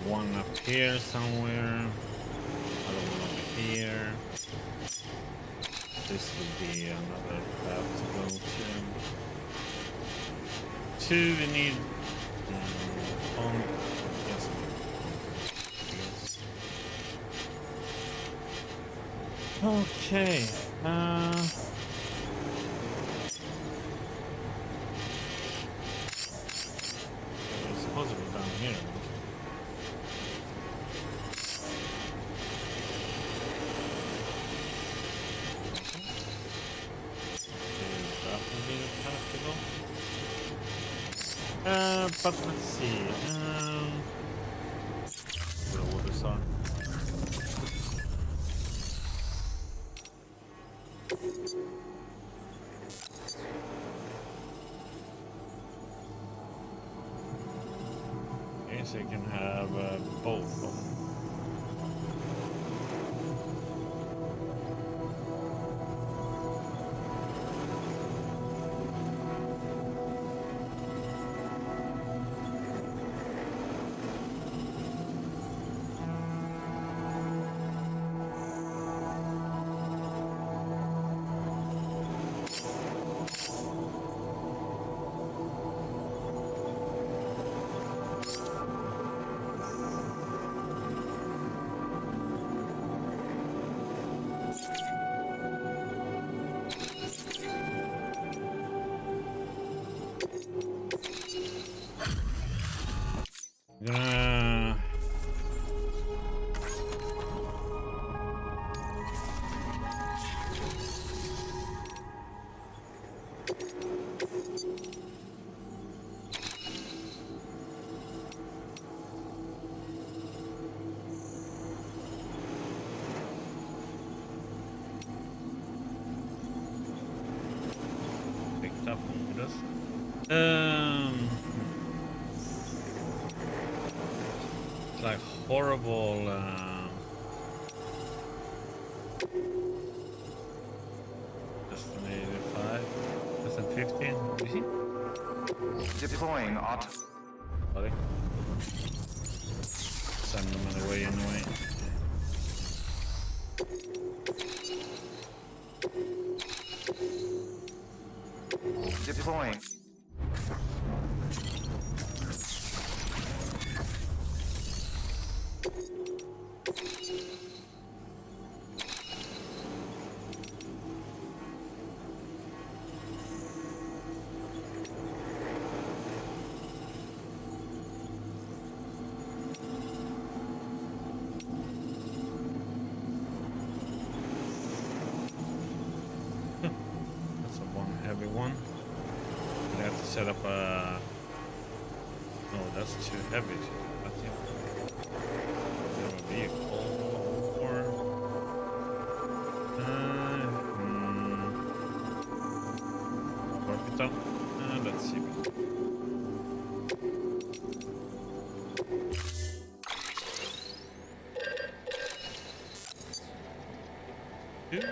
One up here somewhere, another one over here. This would be another path to go to. Two, we need pump. Yes, okay. It's supposed to be down here. But let's see. Where the waters are. Okay, so you can have both of them. Picked up with us. It's like horrible. Destiny 5, Destiny 15. You see? Deploying auto. Sorry. Send them away anyway. Deploying. That's a one heavy one. We have to set up a. No, that's too heavy. I think we have a vehicle or. Work it out. Let's see. Two.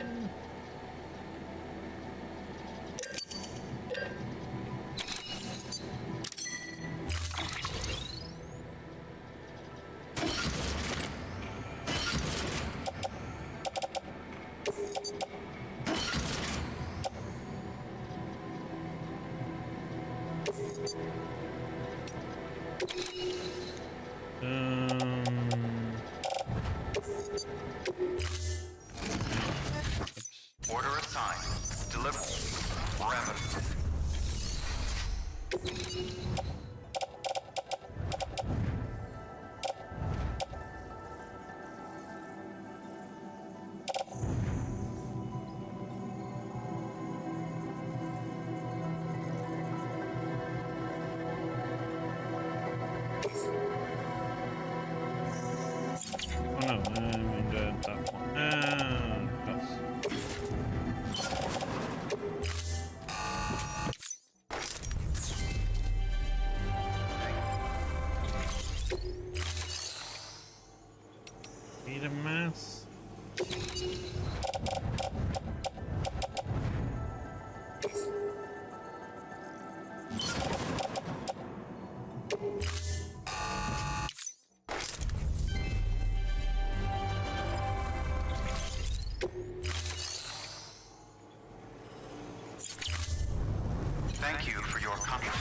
Order assigned. Deliver. Rapid. Oh no, I mean that one. That's. Need a mass. Thank you for your contribution.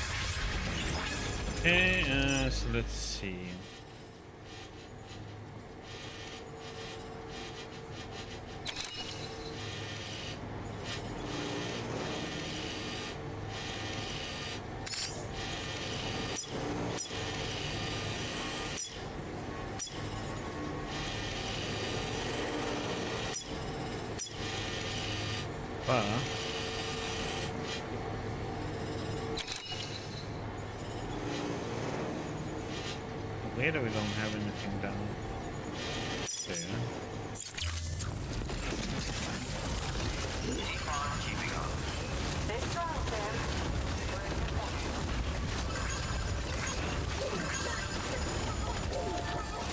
Okay, so let's see. Later we don't have anything down there. Stay strong, Sam.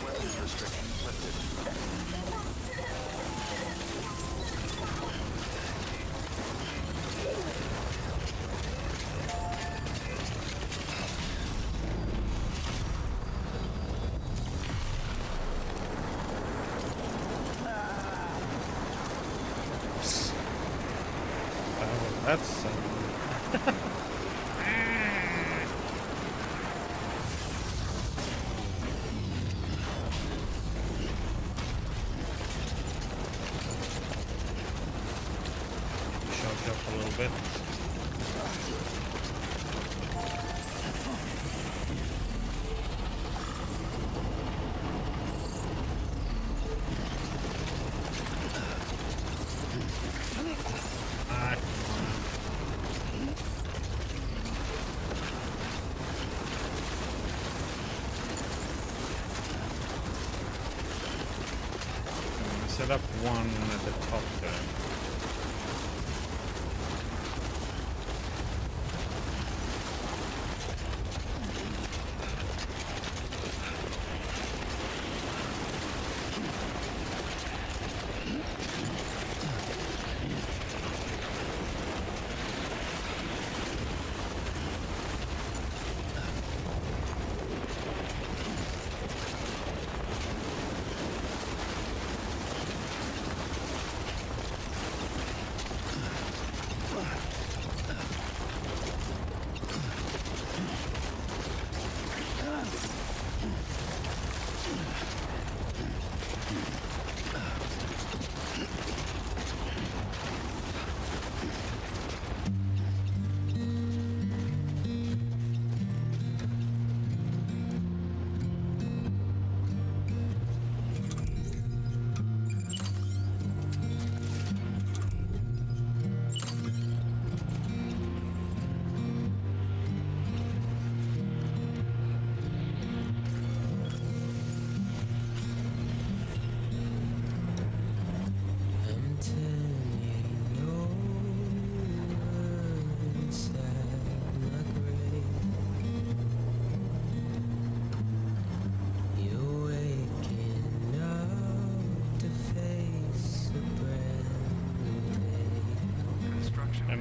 Weapons restrictions lifted. That's shocked up a little bit. Set up one at the top there.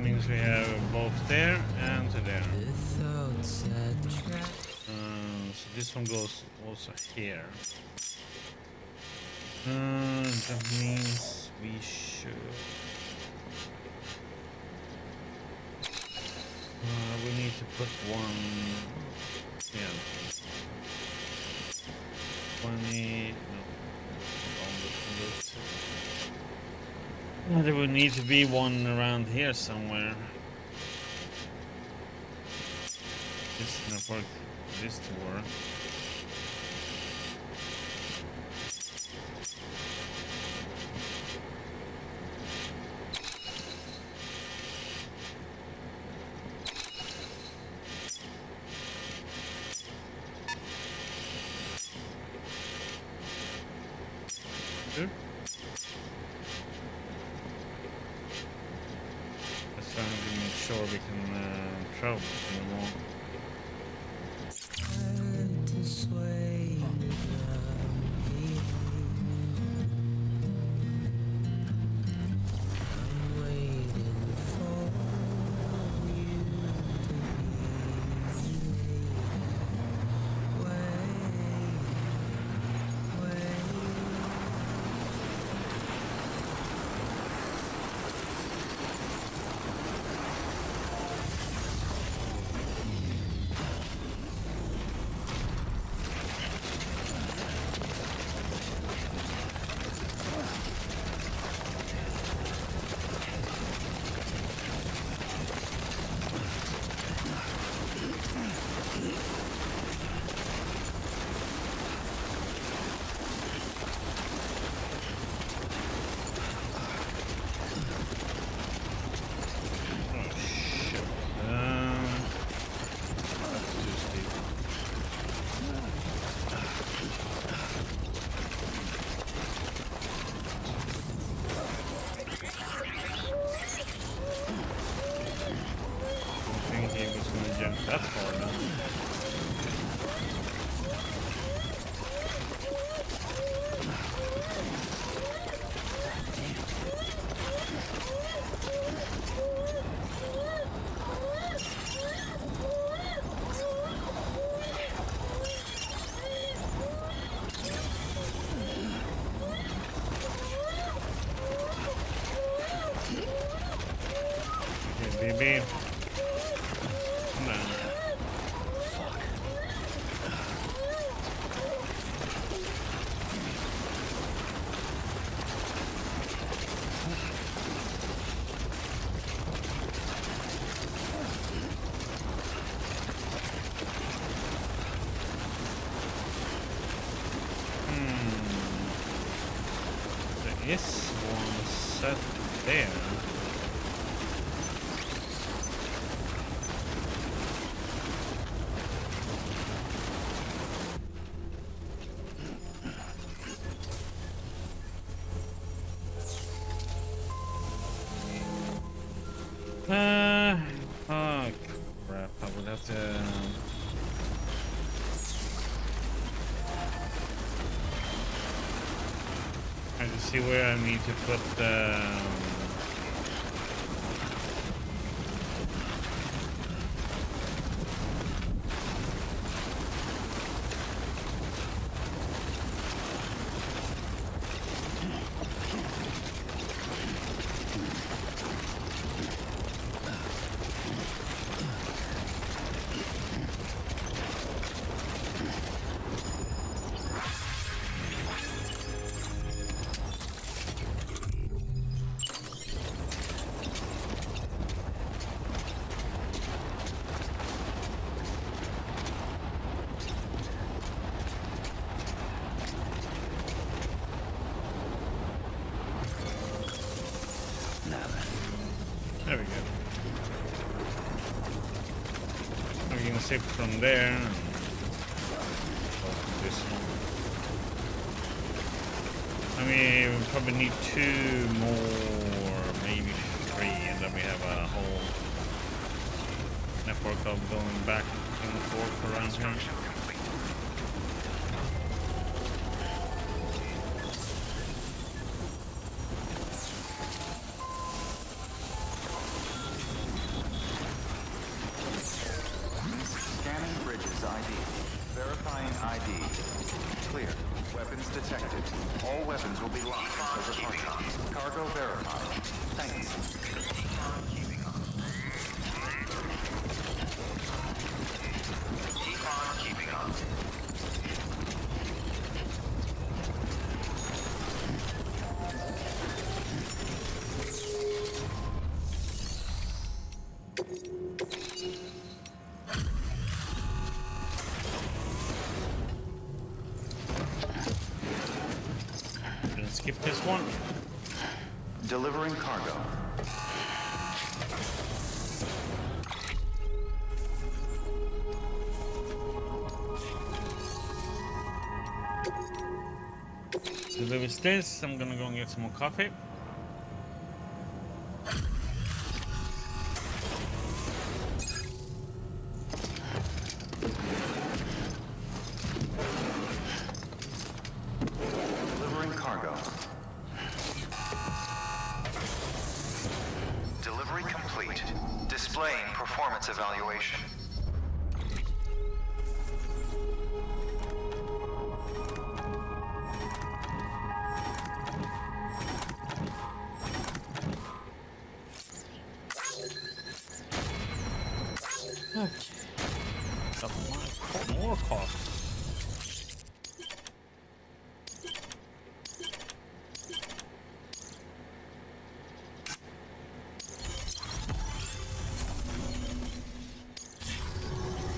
means we have both there and to there. So this one goes also here. That means we should. We need to put one. Yeah. 20. No. There would need to be one around here somewhere. This not work. This to work. Good. Let's try to make sure we can travel anymore. That's far enough. Okay, baby. Come on. There is one set there. Oh crap, I would have to... I just see where I need to put the... There we go. We can sip from there and this one. I mean, we probably need 2 more, maybe 3, and then we have a whole network of going back and forth around here. Weapons detected. All weapons will be locked until departure. Cargo verified. Thank you. Keep on keeping on. Skip this one. Delivering cargo. Delivers this. I'm gonna go and get some more coffee. Delivering cargo. Delivery complete. Displaying performance evaluation. More cost.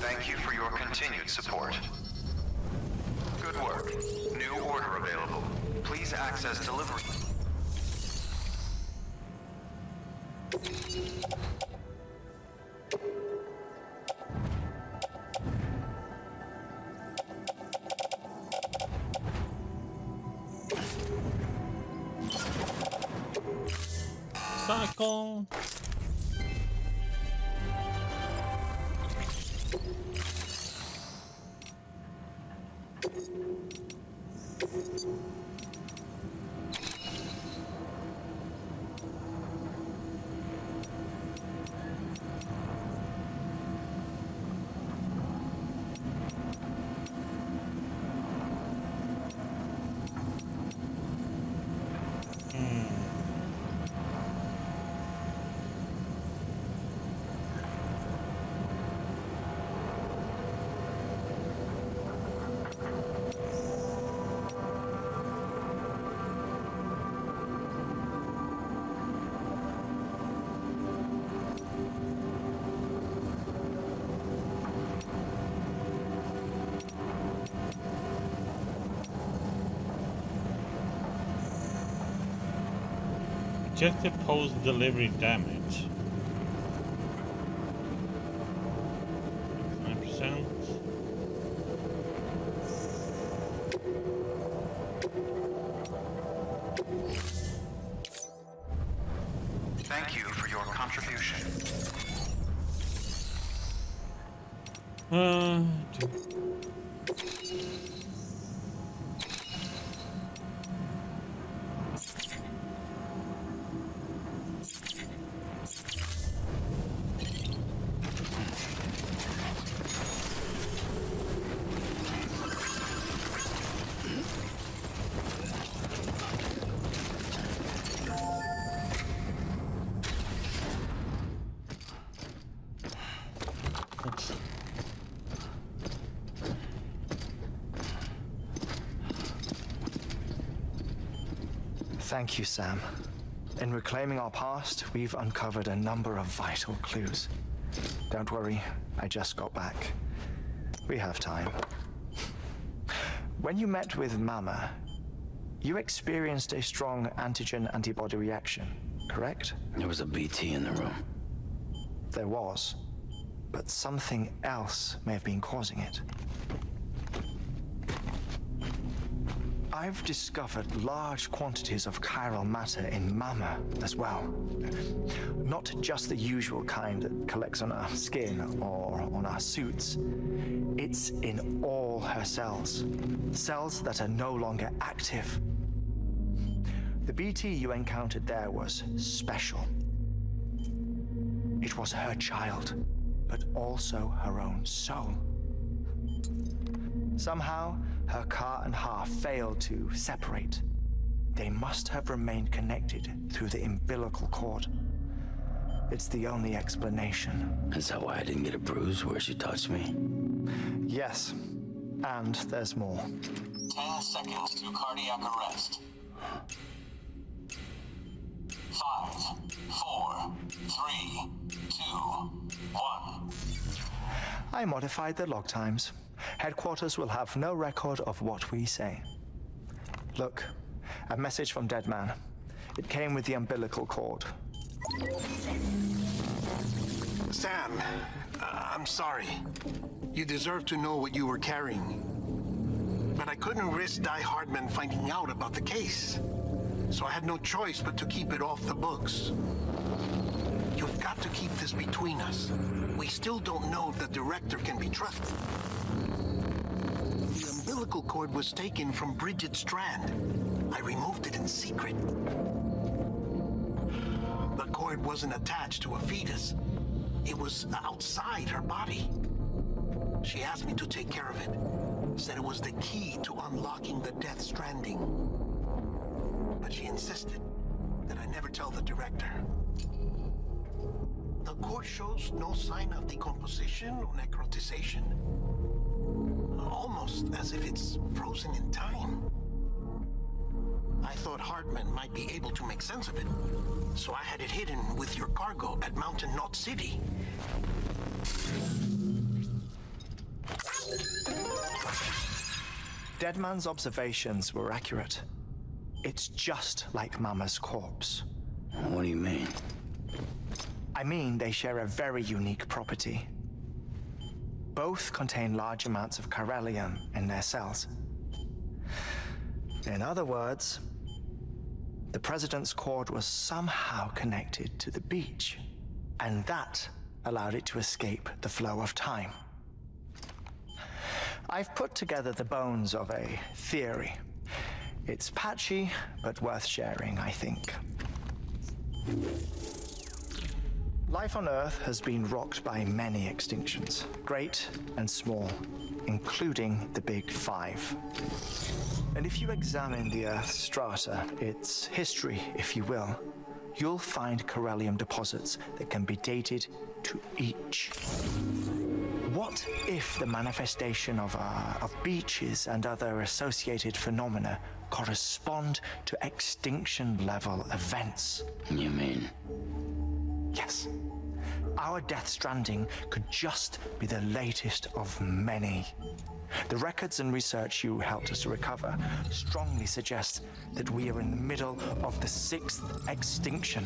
Thank you for your continued support. Good work. New order available. Please access delivery. Cycle. Projected post-delivery damage. 9%. Thank you for your contribution. Thank you, Sam. In reclaiming our past, we've uncovered a number of vital clues. Don't worry, I just got back. We have time. When you met with Mama, you experienced a strong antigen-antibody reaction, correct? There was a BT in the room. There was, but something else may have been causing it. I've discovered large quantities of chiral matter in Mama as well. Not just the usual kind that collects on our skin or on our suits. It's in all her cells. Cells that are no longer active. The BT you encountered there was special. It was her child, but also her own soul. Somehow, her car and half failed to separate. They must have remained connected through the umbilical cord. It's the only explanation. Is that why I didn't get a bruise where she touched me? Yes, and there's more. 10 seconds to cardiac arrest. 5, 4, 3, 2, 1. I modified the log times. Headquarters will have no record of what we say. Look, a message from Deadman. It came with the umbilical cord. Sam, I'm sorry. You deserve to know what you were carrying. But I couldn't risk Heartman finding out about the case. So I had no choice but to keep it off the books. You've got to keep this between us. We still don't know if the director can be trusted. The umbilical cord was taken from Bridget Strand. I removed it in secret. The cord wasn't attached to a fetus. It was outside her body. She asked me to take care of it. Said it was the key to unlocking the Death Stranding. But she insisted that I never tell the director. The cord shows no sign of decomposition or necrotization. Almost as if it's frozen in time. I thought Heartman might be able to make sense of it, so I had it hidden with your cargo at Mountain Knot City. Deadman's observations were accurate. It's just like Mama's corpse. What do you mean? I mean, they share a very unique property. Both contain large amounts of chiralium in their cells. In other words, the president's cord was somehow connected to the beach, and that allowed it to escape the flow of time. I've put together the bones of a theory. It's patchy, but worth sharing, I think. Life on Earth has been rocked by many extinctions, great and small, including the Big Five. And if you examine the Earth's strata, its history, if you will, you'll find chiralium deposits that can be dated to each. What if the manifestation of beaches and other associated phenomena correspond to extinction-level events? You mean? Yes. Our Death Stranding could just be the latest of many. The records and research you helped us to recover strongly suggest that we are in the middle of the 6th extinction.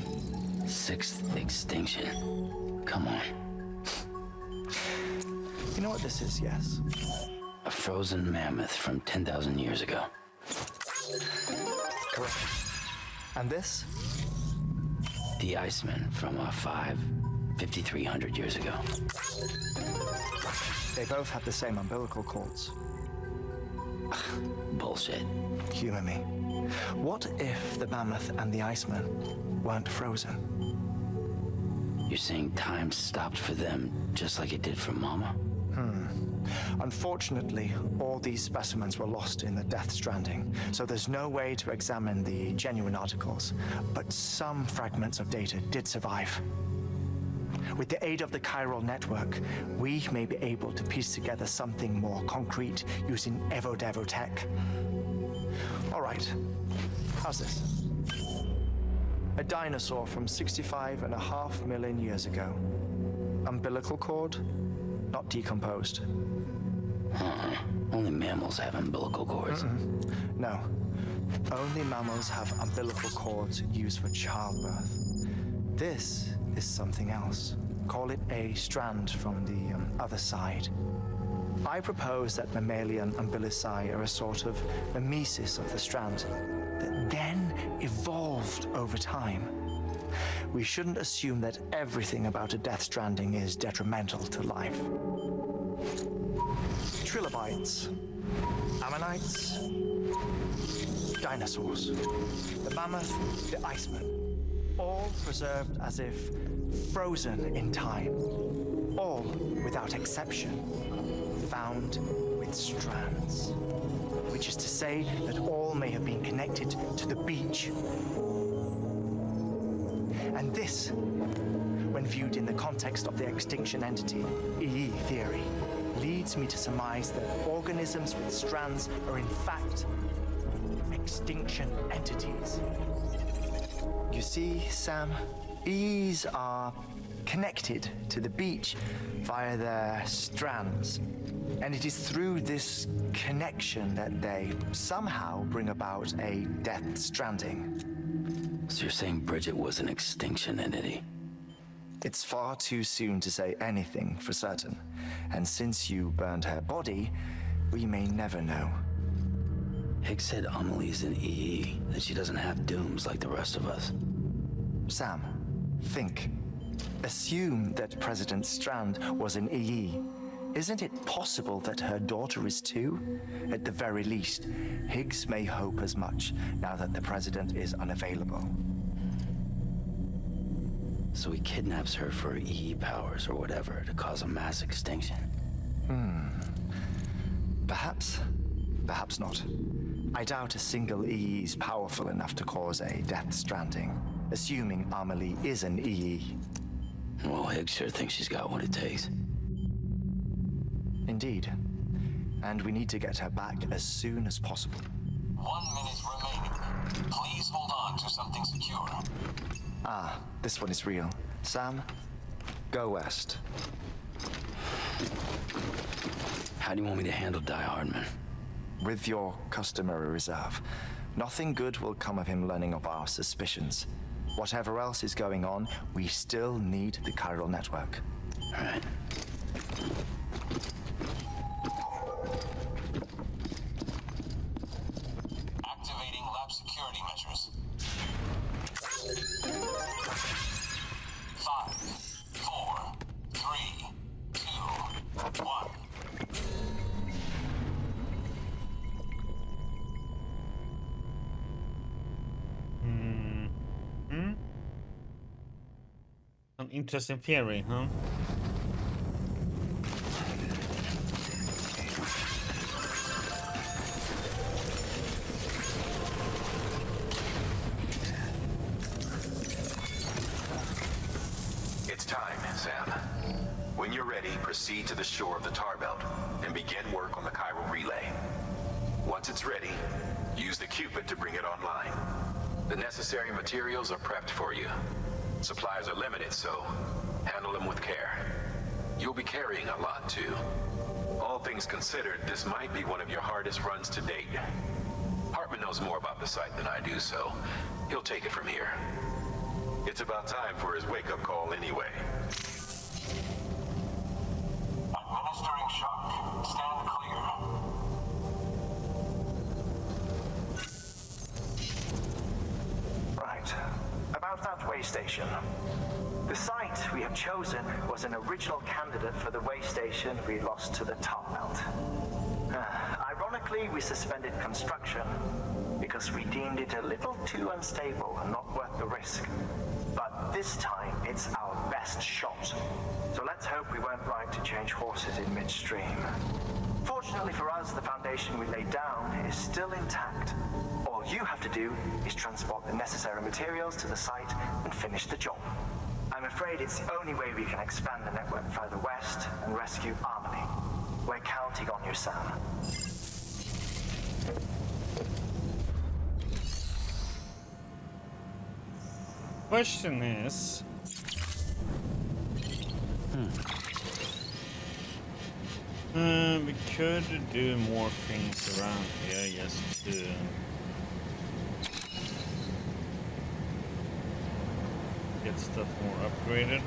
6th extinction? Come on. You know what this is, yes? A frozen mammoth from 10,000 years ago. Correct. And this? The Iceman from 5,300 years ago. They both have the same umbilical cords. Bullshit. Humor me. What if the mammoth and the Iceman weren't frozen? You're saying time stopped for them just like it did for Mama? Unfortunately, all these specimens were lost in the Death Stranding, so there's no way to examine the genuine articles, but some fragments of data did survive. With the aid of the chiral network, we may be able to piece together something more concrete using Evo-Devo tech. All right, how's this? A dinosaur from 65.5 million years ago. Umbilical cord, not decomposed. Only mammals have umbilical cords. No. Only mammals have umbilical cords used for childbirth. This is something else. Call it a strand from the other side. I propose that mammalian umbilici are a sort of mimesis of the strand that then evolved over time. We shouldn't assume that everything about a Death Stranding is detrimental to life. Trilobites, ammonites, dinosaurs, the mammoth, the Iceman, all preserved as if frozen in time, all without exception, found with strands. which is to say that all may have been connected to the beach. And this, when viewed in the context of the extinction entity, EE theory, leads me to surmise that organisms with strands are in fact extinction entities. You see, Sam, EEs are connected to the beach via their strands. And it is through this connection that they somehow bring about a Death Stranding. So you're saying Bridget was an extinction entity? It's far too soon to say anything for certain. And since you burned her body, we may never know. Higgs said Amelie's an EE, that she doesn't have dooms like the rest of us. Sam, think. Assume that President Strand was an EE. Isn't it possible that her daughter is too? At the very least, Higgs may hope as much now that the president is unavailable. So he kidnaps her for EE powers or whatever to cause a mass extinction. Perhaps. Perhaps not. I doubt a single EE is powerful enough to cause a Death Stranding, assuming Amelie is an EE. Well, Higgs sure thinks she's got what it takes. Indeed. And we need to get her back as soon as possible. 1 minute remaining. Please hold on to something secure. Ah, this one is real. Sam, go west. How do you want me to handle Die Hardman? With your customary reserve. Nothing good will come of him learning of our suspicions. Whatever else is going on, we still need the chiral network. All right. Activating lab security measures. 5, 4, 3, 2, 1. An interesting theory, huh? It's time, Sam. When you're ready, proceed to the shore of the tar belt and begin work on the chiral relay. Once it's ready, use the Cupid to bring it online. The necessary materials are prepped for you. Supplies are limited, so handle them with care. You'll be carrying a lot, too. All things considered, this might be one of your hardest runs to date. Heartman knows more about the site than I do, so he'll take it from here. It's about time for his wake-up call anyway. Administering shock. Stand clear. Right. About that way station. The site we have chosen was an original candidate for the way station we lost to the tar belt. Ironically, we suspended construction because we deemed it a little too unstable and not worth the risk. But this time, it's our best shot. So let's hope we weren't right to change horses in midstream. Fortunately for us, the foundation we laid down is still intact. All you have to do is transport the necessary materials to the site and finish the job. I'm afraid it's the only way we can expand the network further west and rescue Amelie. We're counting on you, Sam. Question is... we could do more things around here just to... get stuff more upgraded.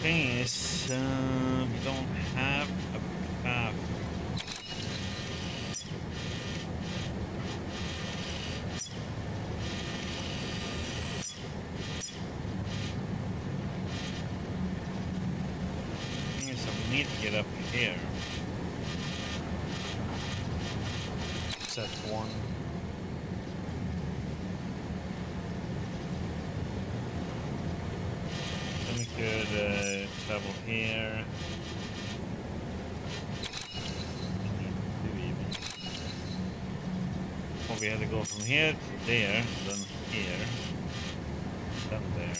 Thing is, we don't have a path. Thing is, I need to get up here. Set one. could travel here. Or we had to go from here to there, then here, then there.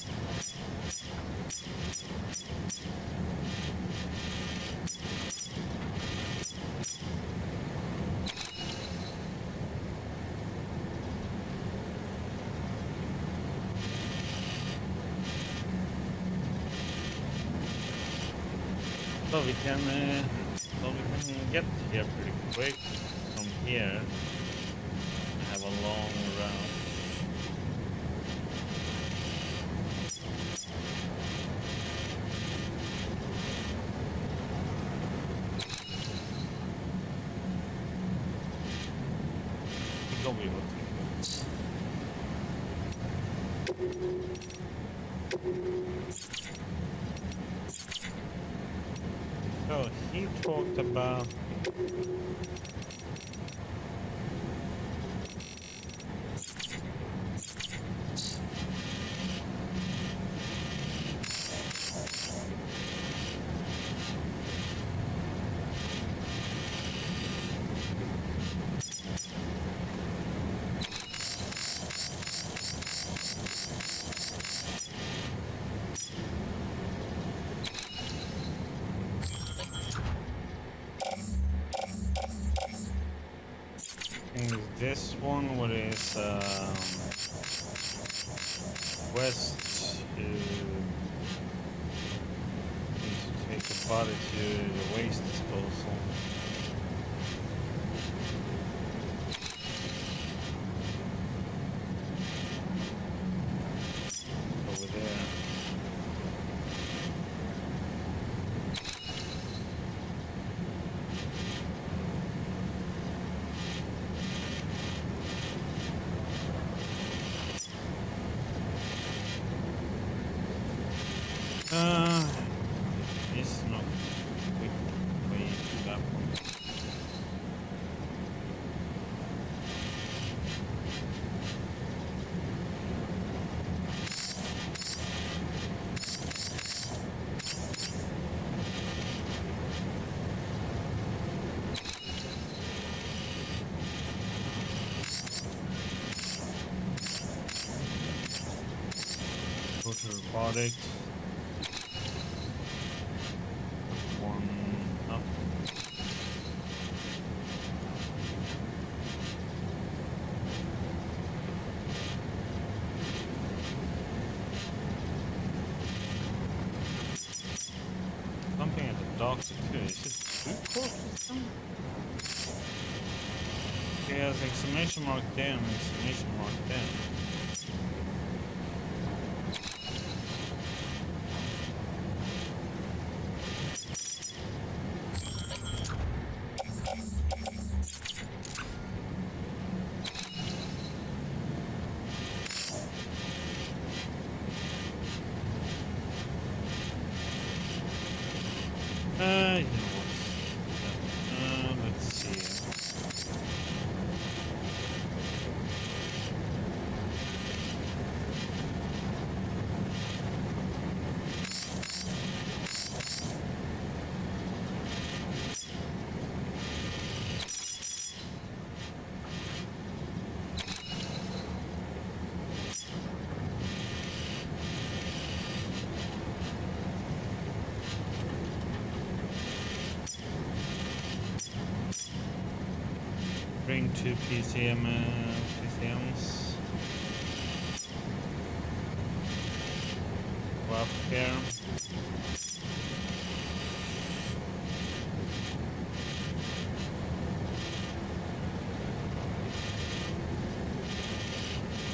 So we can get here pretty quick from here. I have a long route. Go be able So he talked about this one, what is west need to take the body to the waste disposal. Over there. It's not quick way to that one. Go to robotics. One up. Something at the doctor too. Is it food court or something? He has exclamation mark there and exclamation mark there. You know what? Let's see. Bring two PCMs. Go up here.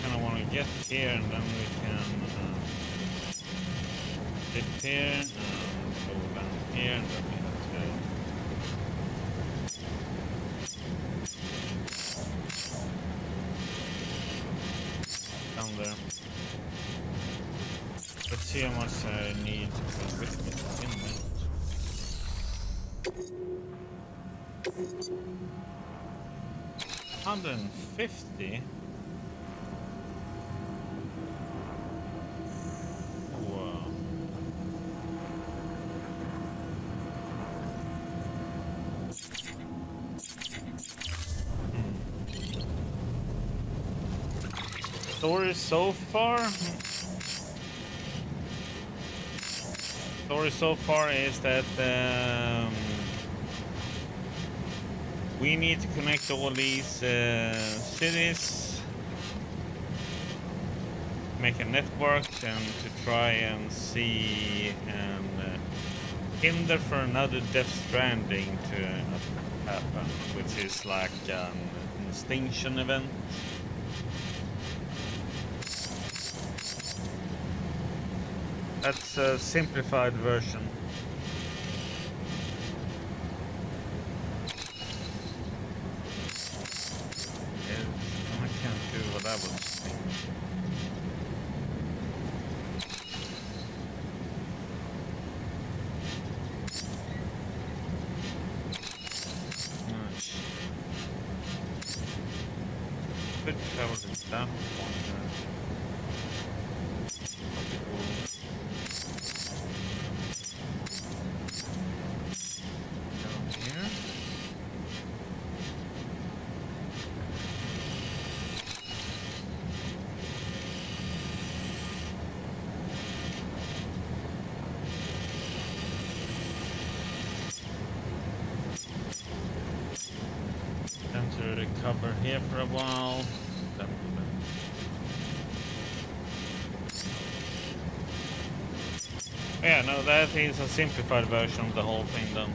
Kinda wanna get here and then we can dip here and go down here and then we have to down there. Let's see how much I need to bring with me to begin with. 150? Wow. Story so far is that we need to connect all these cities, make a network, and to try and see and hinder for another Death Stranding to happen, which is like an extinction event. That's a simplified version. I can't do what I was thinking. Could travel to that one. To recover here for a while. Yeah, no, that is a simplified version of the whole thing then.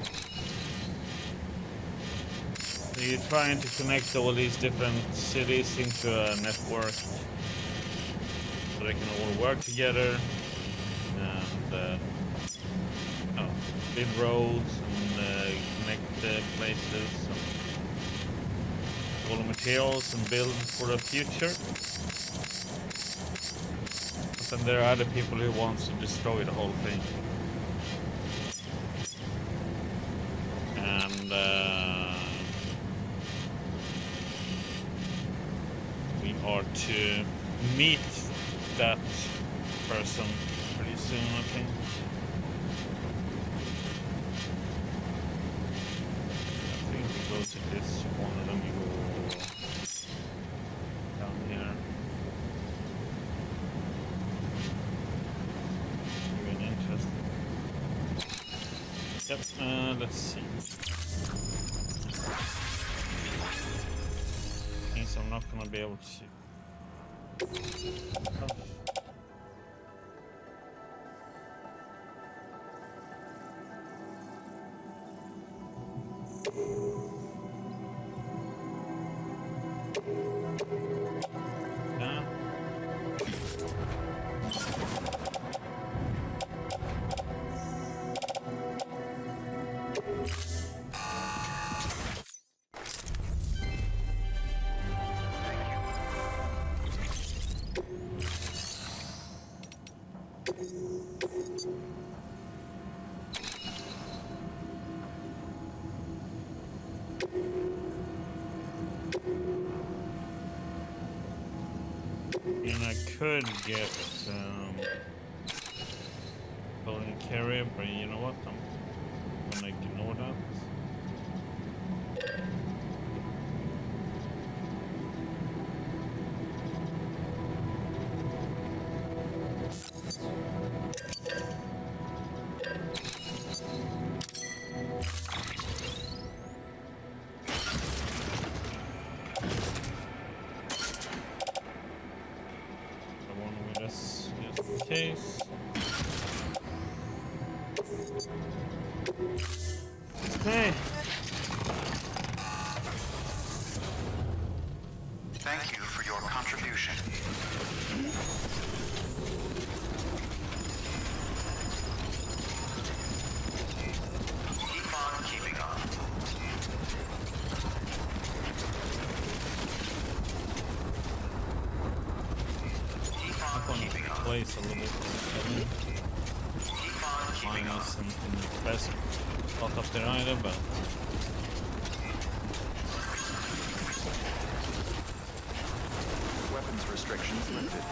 So you're trying to connect all these different cities into a network so they can all work together and build roads and connect the places. All the materials and build for the future. But then there are other people who want to destroy the whole thing. And we are to meet that person pretty soon, I think. I think we go to this one and then we go down here. Very interesting. Yep, let's see. Means I'm not gonna be able to. Oh. And I could get Golden Carrier, but you know what? I'm gonna ignore that. Case. Okay. Thank you for your contribution. Keep on keeping on. Place a little bit minus and the best spot up there either, but Weapons restrictions lifted.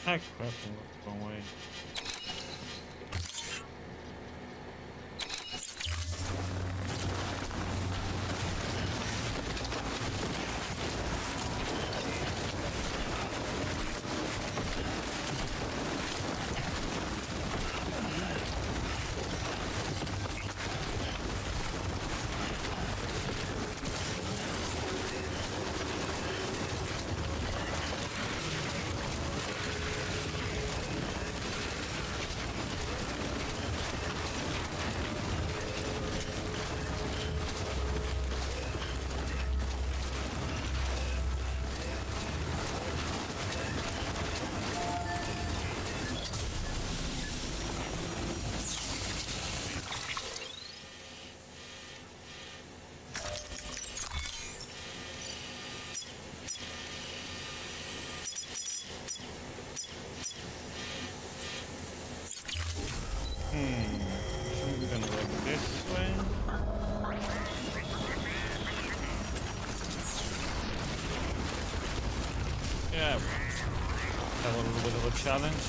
Ah, crap, wrong way. We're gonna go this way. Yeah, have a little bit of a challenge.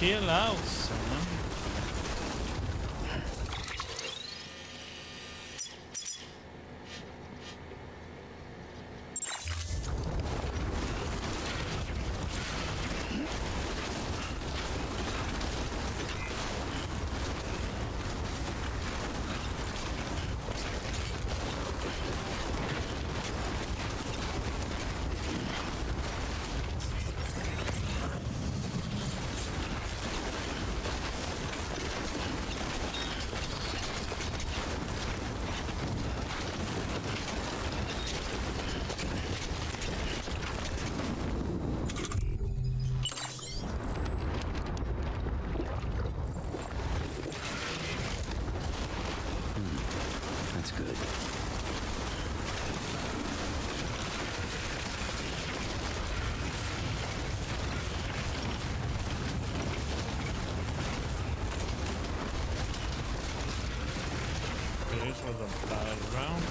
Chill out, son. That's good. This was a bad round.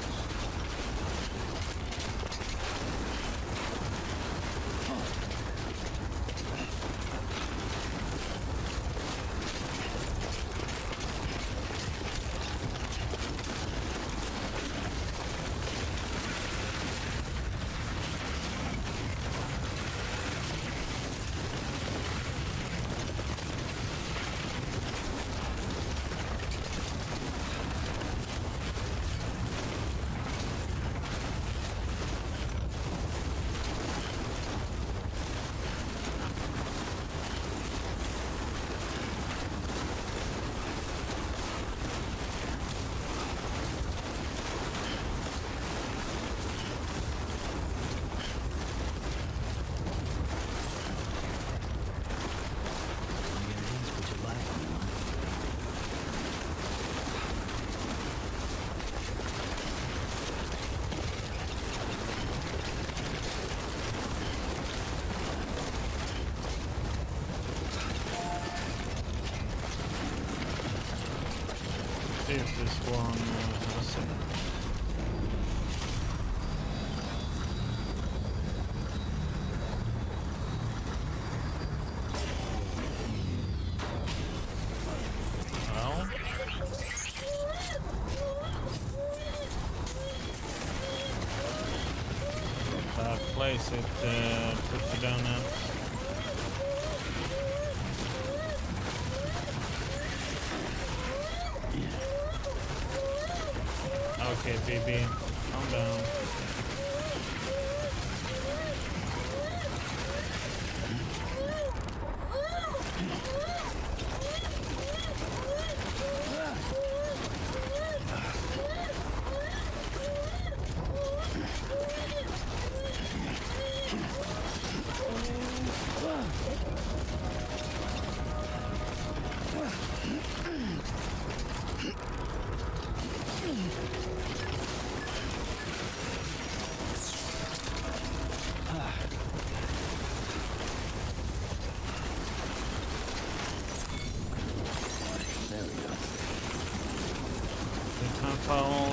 See if this one has it. Well, bad place. It puts you down now. Okay, baby, calm down.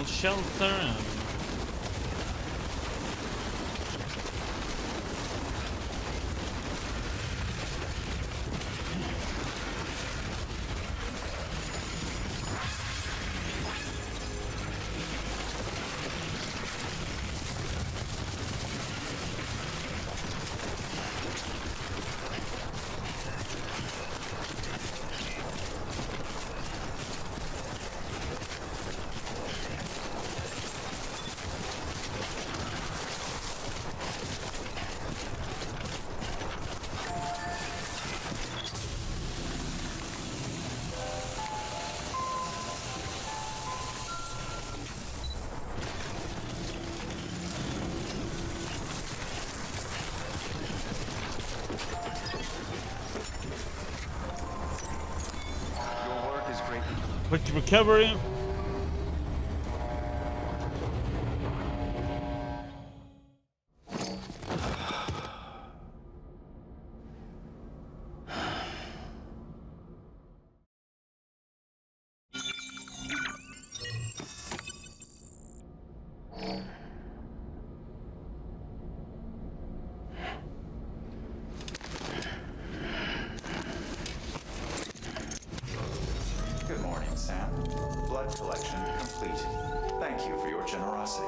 shelter and quick recovery. Good morning, Sam. Blood collection complete. Thank you for your generosity.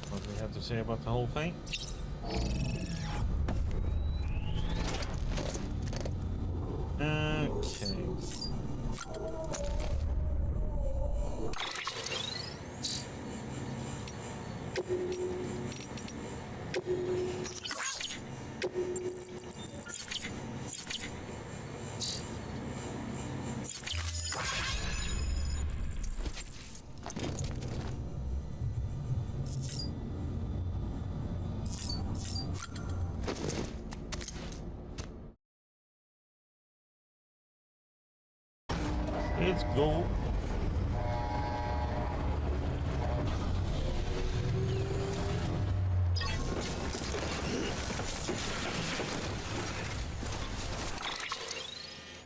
What do we have to say about the whole thing? Okay. Let's go.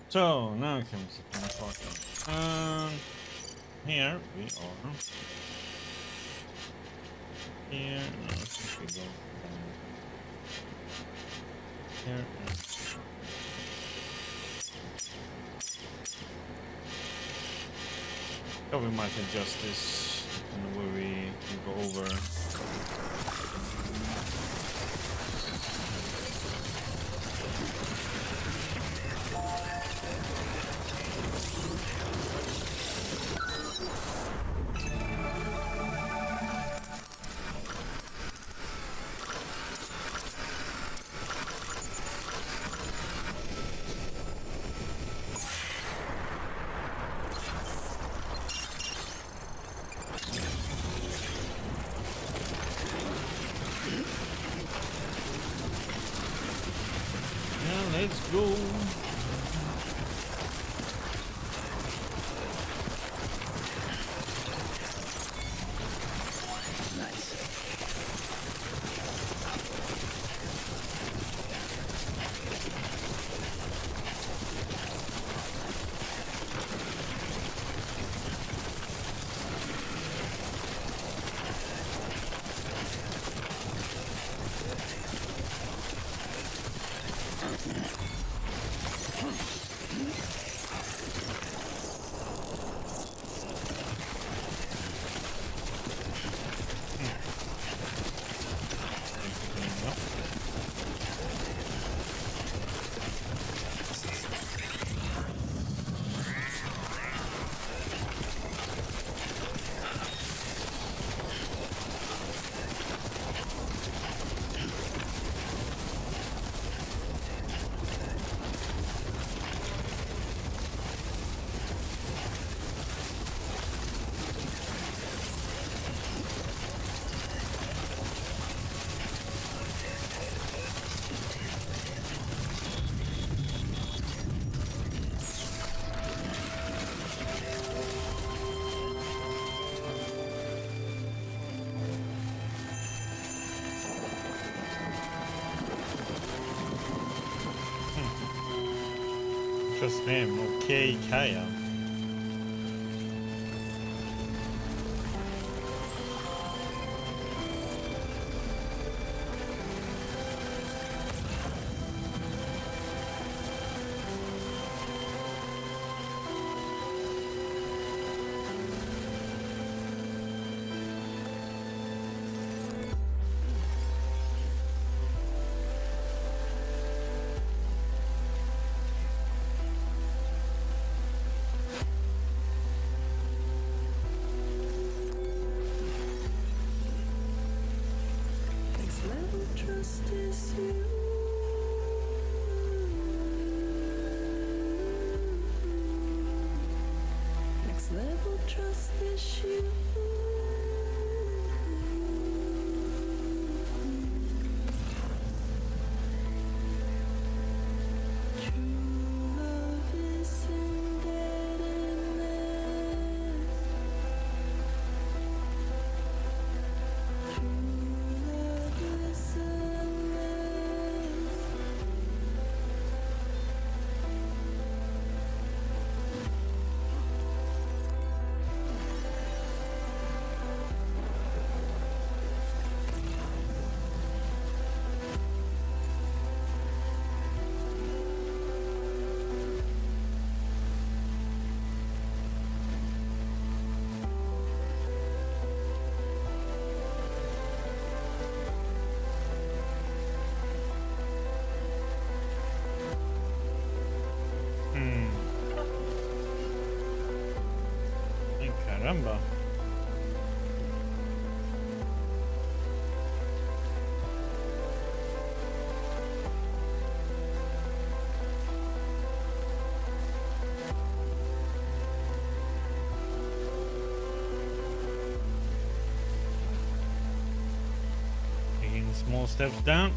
So now comes the fun part. Here we are. Here, no, I think we go down here. Oh, we might adjust this in the way we can go over. First name, okay, Kaya. Caramba. Taking small steps down.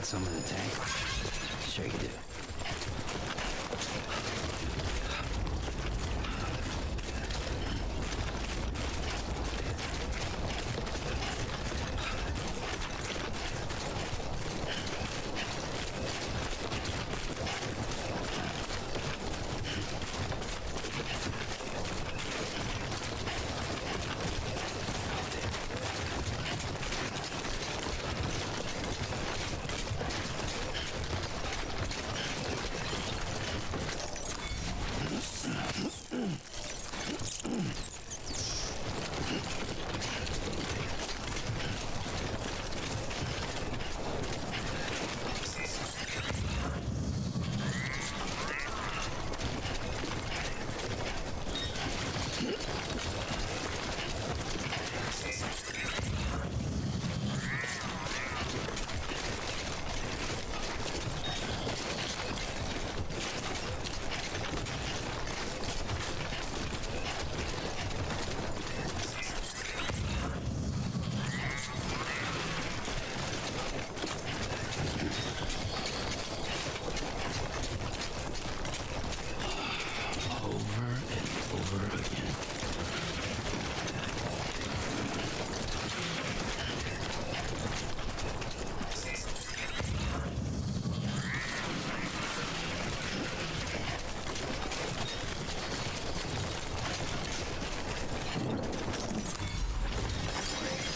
some in the tank? Sure you do.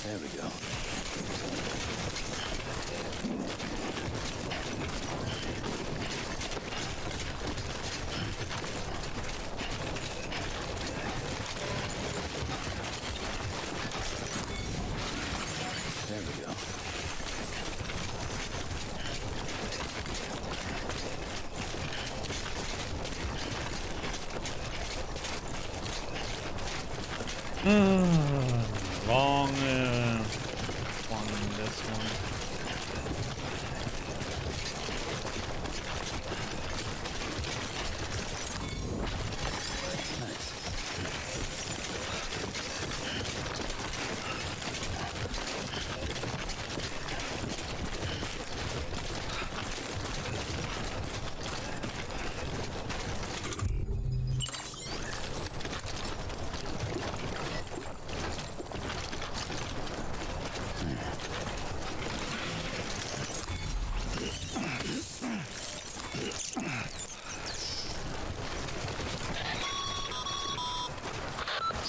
There we go. There we go. Wrong one, this one.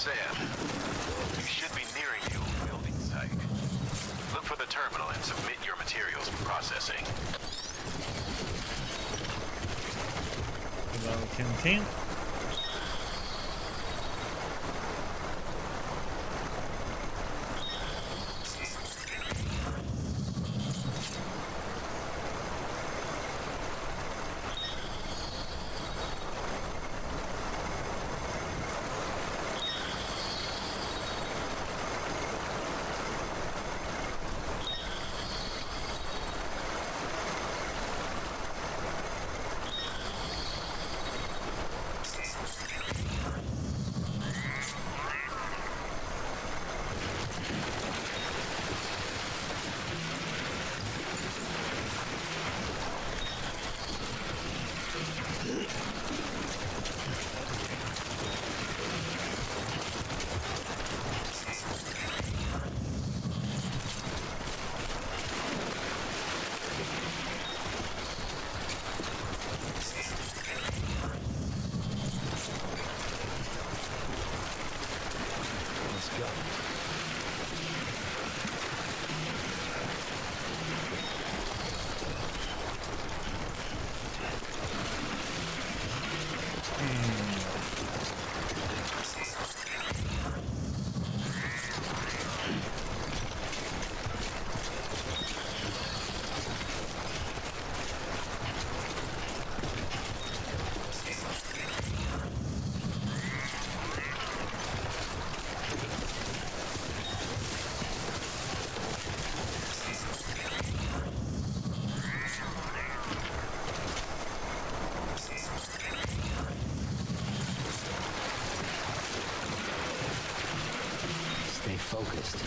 Sam, you should be nearing the old building site. Look for the terminal and submit your materials for processing. Hello, canteen. Stay focused.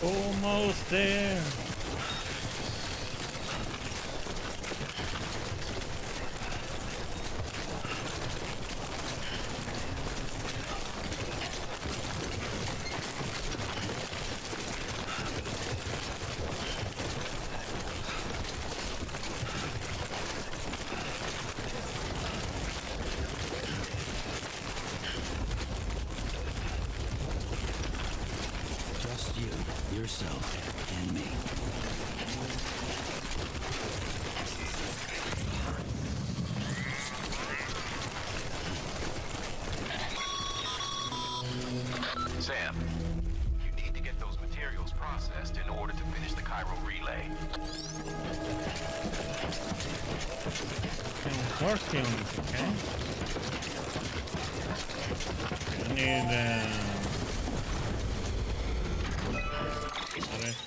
Almost there. Just you, yourself, and me. Sam, you need to get those materials processed in order to finish the Cairo relay. Cartoons, okay? I need let's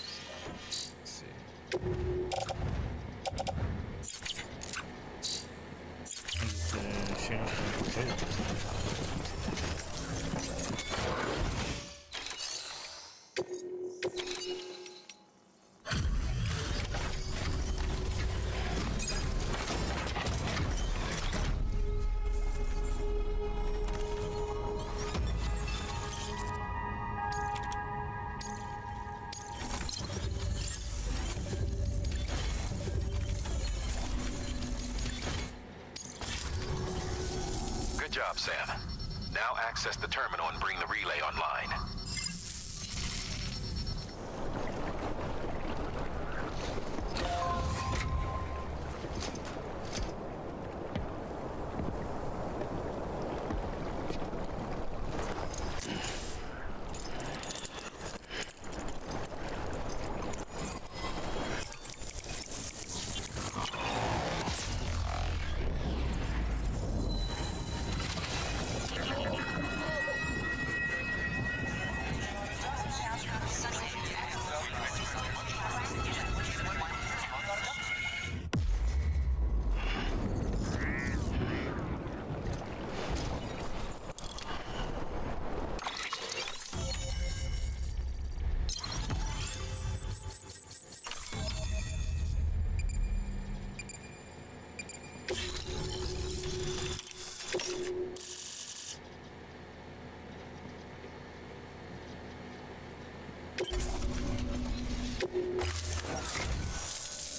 see. Let's change the code. Good job, Sam. Now access the terminal and bring the relay online.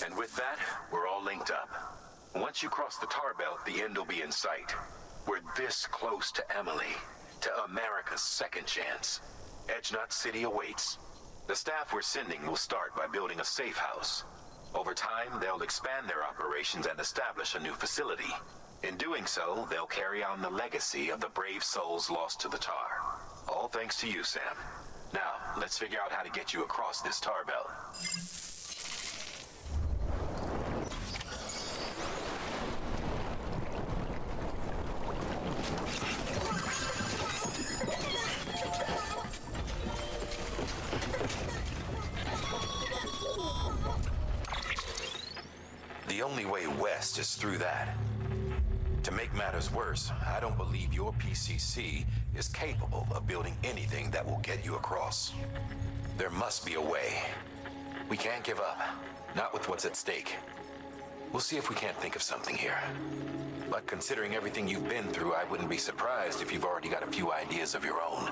And with that, we're all linked up. Once you cross the tar belt, the end will be in sight. We're this close to Emily, to America's second chance. Edgenut City awaits. The staff we're sending will start by building a safe house. Over time, they'll expand their operations and establish a new facility. In doing so, they'll carry on the legacy of the brave souls lost to the tar. All thanks to you, Sam. Now, let's figure out how to get you across this tar belt. The only way west is through that. To make matters worse, I don't believe your PCC is capable of building anything that will get you across. There must be a way. We can't give up, not with what's at stake. We'll see if we can't think of something here. But considering everything you've been through, I wouldn't be surprised if you've already got a few ideas of your own.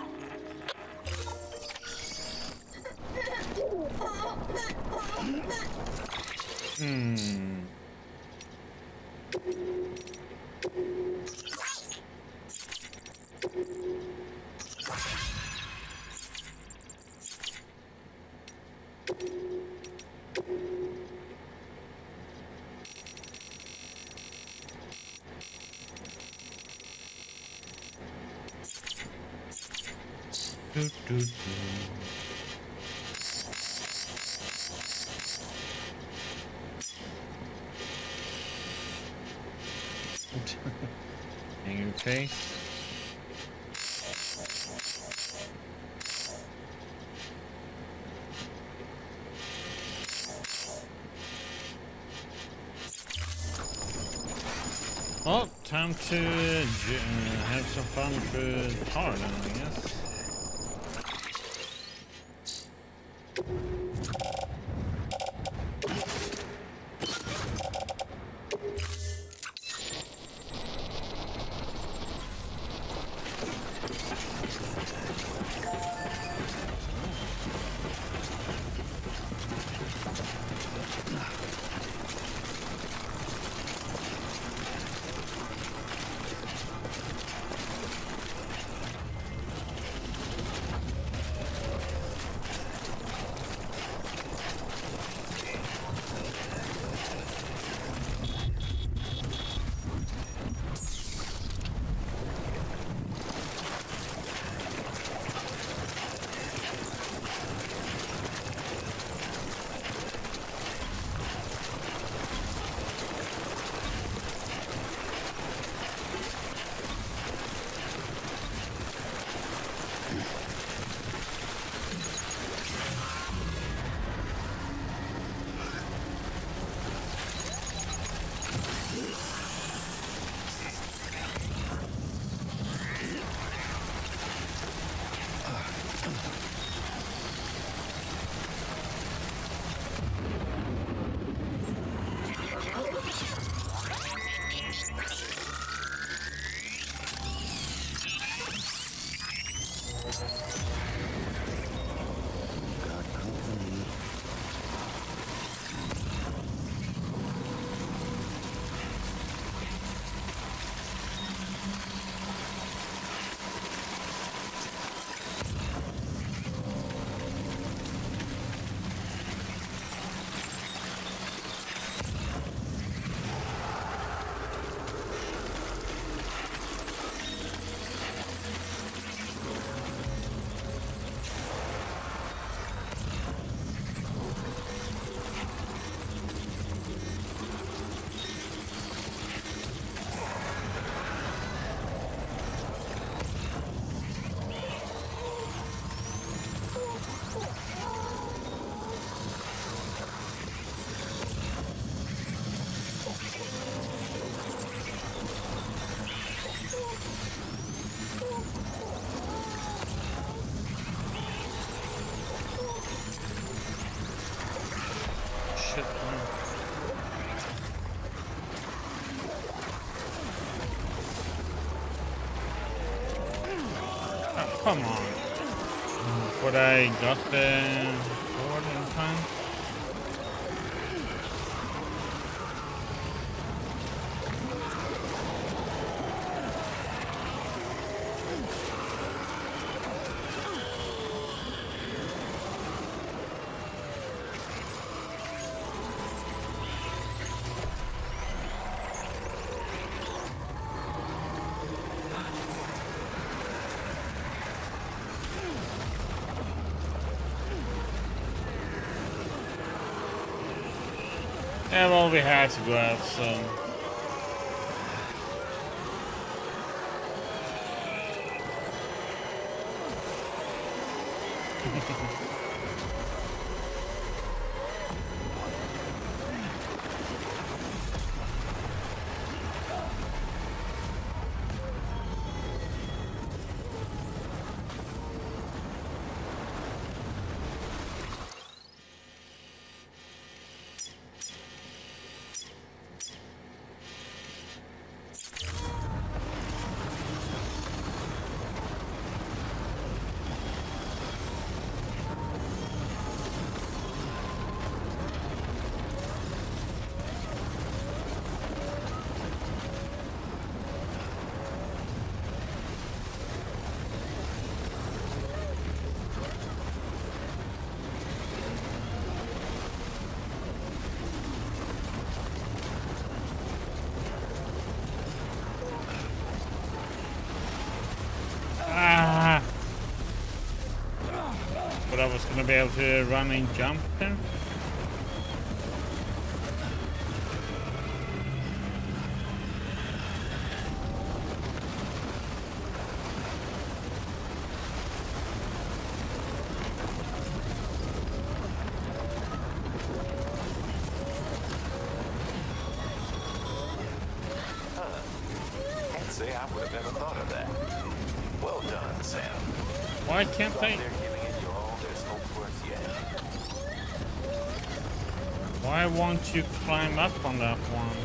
In your face. Well, time to have some fun with tar then, I guess. Oh, come on. Before I got the board in time. Yeah, well, we had to go out, so... But I was gonna be able to run and jump there. Can't say I would have ever thought of that. Well done, Sam. Why can't Out they? there giving it your all, there's hope for us yet. Why won't you climb up on that one?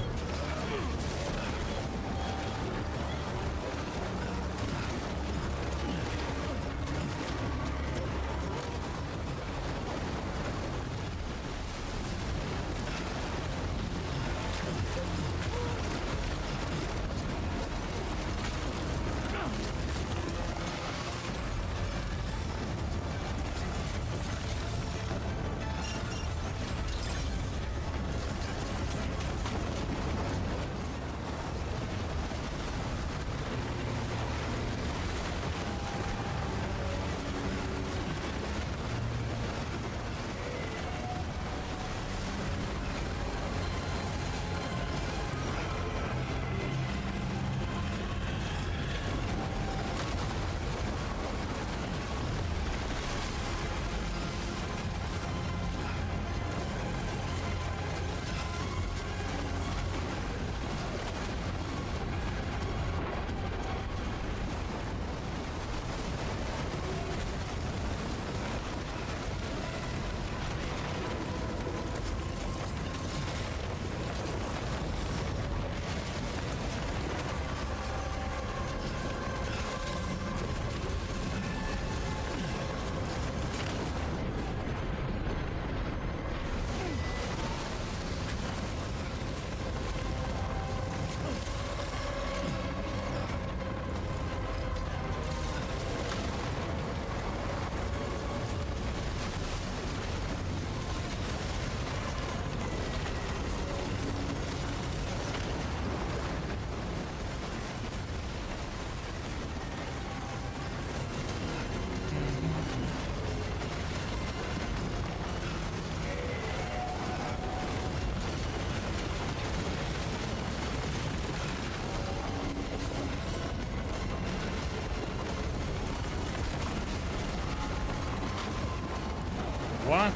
What?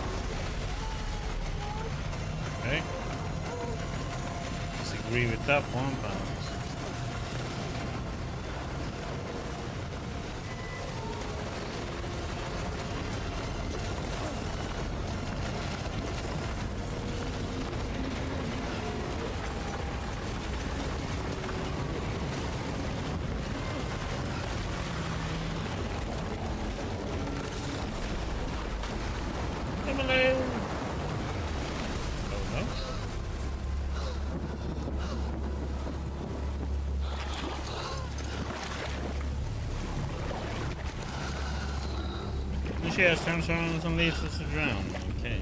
Okay. Disagree with that one, but... Yes, turns around and leaves us to drown. Okay.